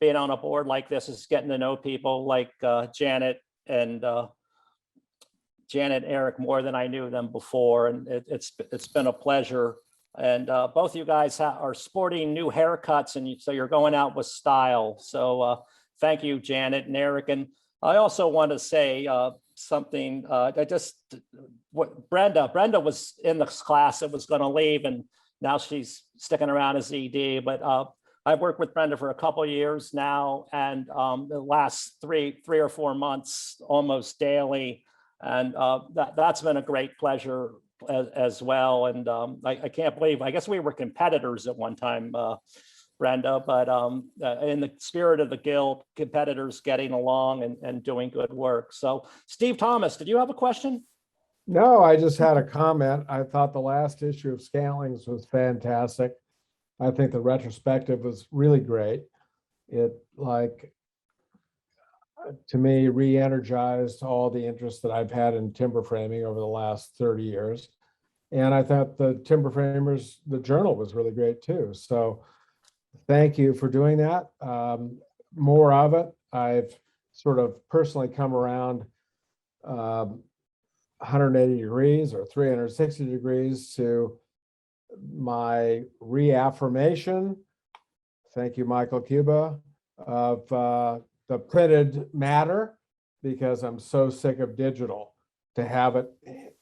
being on a board like this is getting to know people like Janet and Eric more than I knew them before, and it's been a pleasure. And both you guys are sporting new haircuts, and so you're going out with style. So thank you, Janet and Eric. And I also want to say something. Brenda was in this class that was going to leave, and now she's sticking around as ED. But I've worked with Brenda for a couple of years now, and the last three or 4 months almost daily, and that's been a great pleasure as well. And I can't believe, I guess we were competitors at one time, Brenda, but in the spirit of the Guild, competitors getting along and doing good work. So Steve Thomas, did you have a question? No, I just had a comment. I thought the last issue of Scantlings was fantastic. I think the retrospective was really great. It, like, to me, re-energized all the interest that I've had in timber framing over the last 30 years. And I thought the Timber Framers, the journal was really great too. So thank you for doing that. More of it. I've sort of personally come around 180 degrees or 360 degrees to my reaffirmation, thank you, Michael Cuba, of the printed matter, because I'm so sick of digital. to have it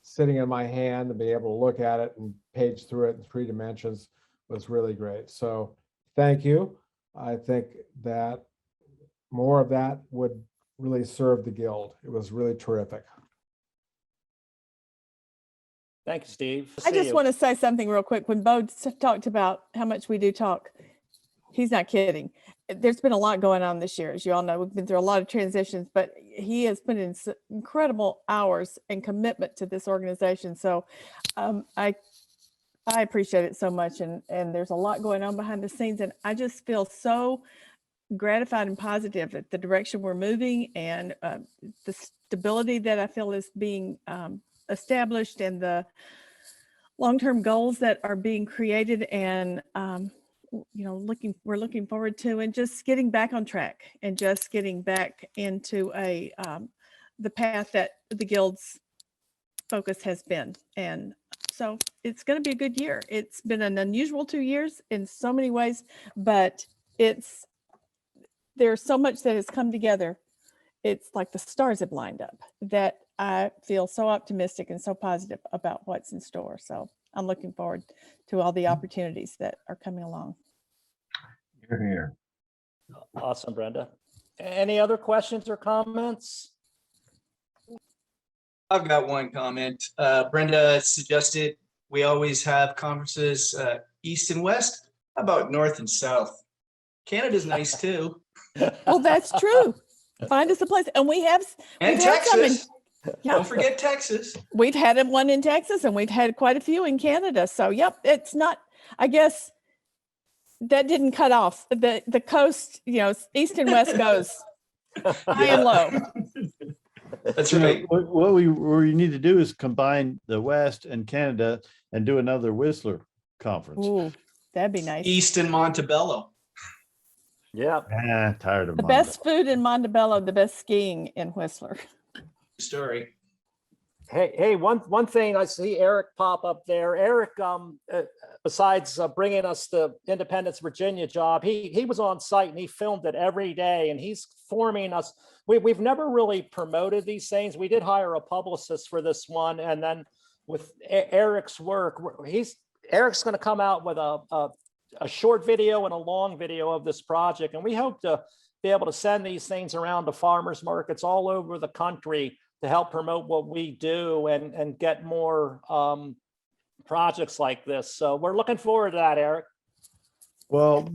sitting in my hand and be able to look at it and page through it in 3 dimensions was really great. So thank you. I think that more of that would really serve the Guild. It was really terrific. Thank you, Steve. I just want to say something real quick. When Bo talked about how much we do talk, he's not kidding. There's been a lot going on this year. As you all know, we've been through a lot of transitions, but he has put in incredible hours and commitment to this organization. So I appreciate it so much. And there's a lot going on behind the scenes. And I just feel so gratified and positive at the direction we're moving, and the stability that I feel is being established, and the long-term goals that are being created, and you know, we're looking forward to, and just getting back on track and just getting back into the path that the Guild's focus has been. And so it's going to be a good year. It's been an unusual 2 years in so many ways, but there's so much that has come together. It's like the stars have lined up, that I feel so optimistic and so positive about what's in store. So I'm looking forward to all the opportunities that are coming along. You're here. Awesome, Brenda. Any other questions or comments? I've got one comment. Brenda suggested we always have conferences east and west. How about north and south? Canada's nice too. Well, that's true. Find us a place. And we've And had some Texas. yeah. Don't forget Texas. We've had one in Texas, and we've had quite a few in Canada. So yep, it's not, I guess that didn't cut off the coast, you know, east and west goes high and low. That's You know, right. what we need to do is combine the West and Canada and do another Whistler conference. Ooh, that'd be nice. East in Montebello. Yeah. Tired of The best food in Montebello, the best skiing in Whistler. Story. Hey, one thing, I see Eric pop up there. Eric, besides bringing us the Independence, Virginia job, he was on site and he filmed it every day, and he's forming us. We've never really promoted these things. We did hire a publicist for this one, and then with Eric's work, Eric's going to come out with a short video and a long video of this project, and we hope to be able to send these things around to farmers markets all over the country to help promote what we do and get more projects like this. So we're looking forward to that, Eric. Well,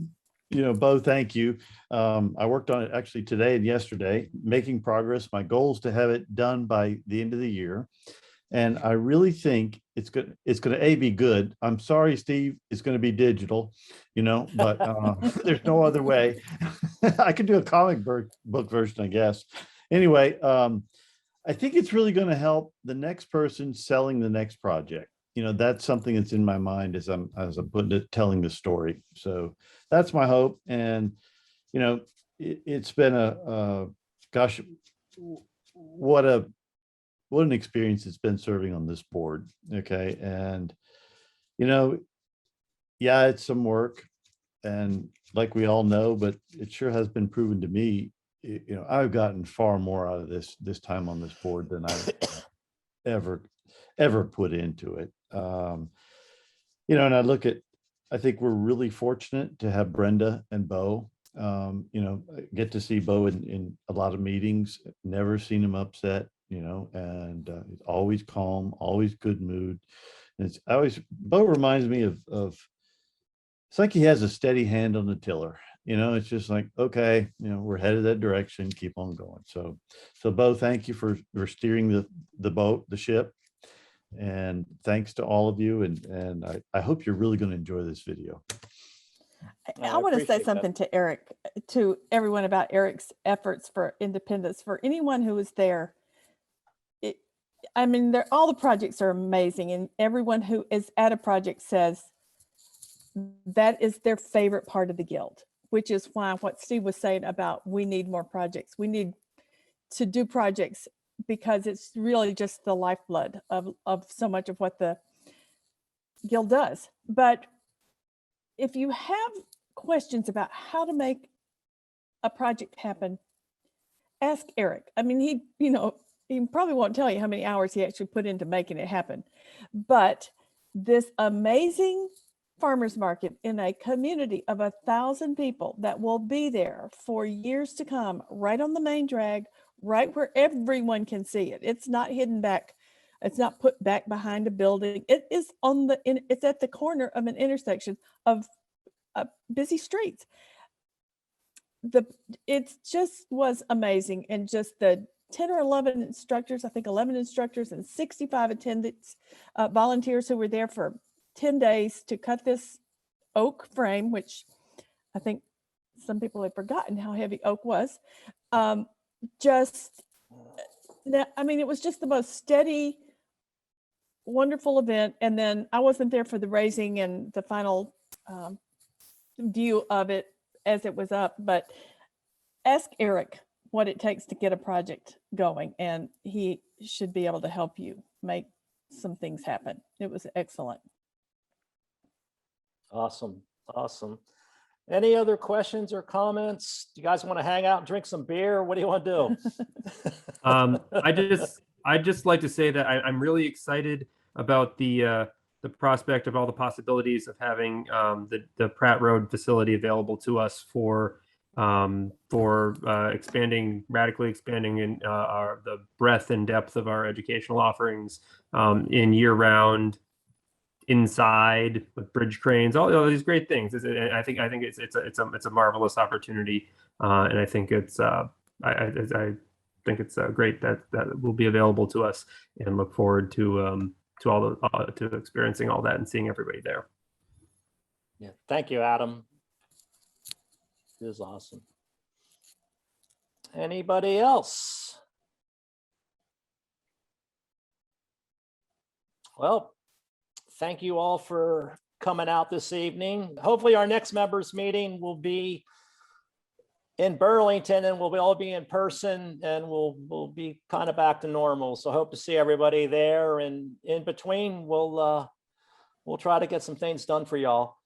you know, Bo, thank you. I worked on it actually today and yesterday, making progress. My goal is to have it done by the end of the year. And I really think it's going to be good. I'm sorry, Steve, it's going to be digital, you know, but there's no other way. I could do a comic book version, I guess. Anyway, I think it's really going to help the next person selling the next project. You know, that's something that's in my mind as I'm putting it, telling the story. So that's my hope. And, you know, it's been gosh, what an experience it's been serving on this board. Okay. And, you know, yeah, it's some work, and like we all know, but it sure has been proven to me, you know, I've gotten far more out of this time on this board than I've ever put into it. You know, and I think we're really fortunate to have Brenda and Bo. You know, get to see Bo in a lot of meetings, never seen him upset, you know, and always calm, always good mood. And Bo reminds me of it's like he has a steady hand on the tiller. You know, it's just like, okay, you know, we're headed that direction, keep on going. So Bo, thank you for steering the ship. And thanks to all of you. And I hope you're really going to enjoy this video. I want to say something to Eric, to everyone, about Eric's efforts for independence. For anyone who was there, I mean, all the projects are amazing, and everyone who is at a project says that is their favorite part of the Guild, which is why what Steve was saying about we need more projects. We need to do projects because it's really just the lifeblood of so much of what the Guild does. But if you have questions about how to make a project happen, ask Eric. I mean, he, you know, he probably won't tell you how many hours he actually put into making it happen. But this amazing farmers market in a community of 1,000 people that will be there for years to come, right on the main drag, right where everyone can see it. It's not hidden back. It's not put back behind a building. It is on the, it's at the corner of an intersection of busy streets. It just was amazing. And just the 10 or 11 instructors, I think 11 instructors and 65 attendants, volunteers who were there for 10 days to cut this oak frame, which I think some people have forgotten how heavy oak was. Just, I mean, it was just the most steady, wonderful event. And then I wasn't there for the raising and the final view of it as it was up, but ask Eric what it takes to get a project going, and he should be able to help you make some things happen. It was excellent. Awesome. Awesome. Any other questions or comments? Do you guys want to hang out and drink some beer? What do you want to do? I just like to say that I'm really excited about the prospect of all the possibilities of having the Pratt Road facility available to us for radically expanding in the breadth and depth of our educational offerings in year-round, inside with bridge cranes, all these great things. I think it's a marvelous opportunity, and I think it's great that will be available to us, and look forward to experiencing all that and seeing everybody there. Yeah, thank you, Adam. It is awesome. Anybody else? Well, thank you all for coming out this evening. Hopefully our next members meeting will be in Burlington, and we'll all be in person, and we'll be kind of back to normal. So hope to see everybody there, and in between we'll try to get some things done for y'all.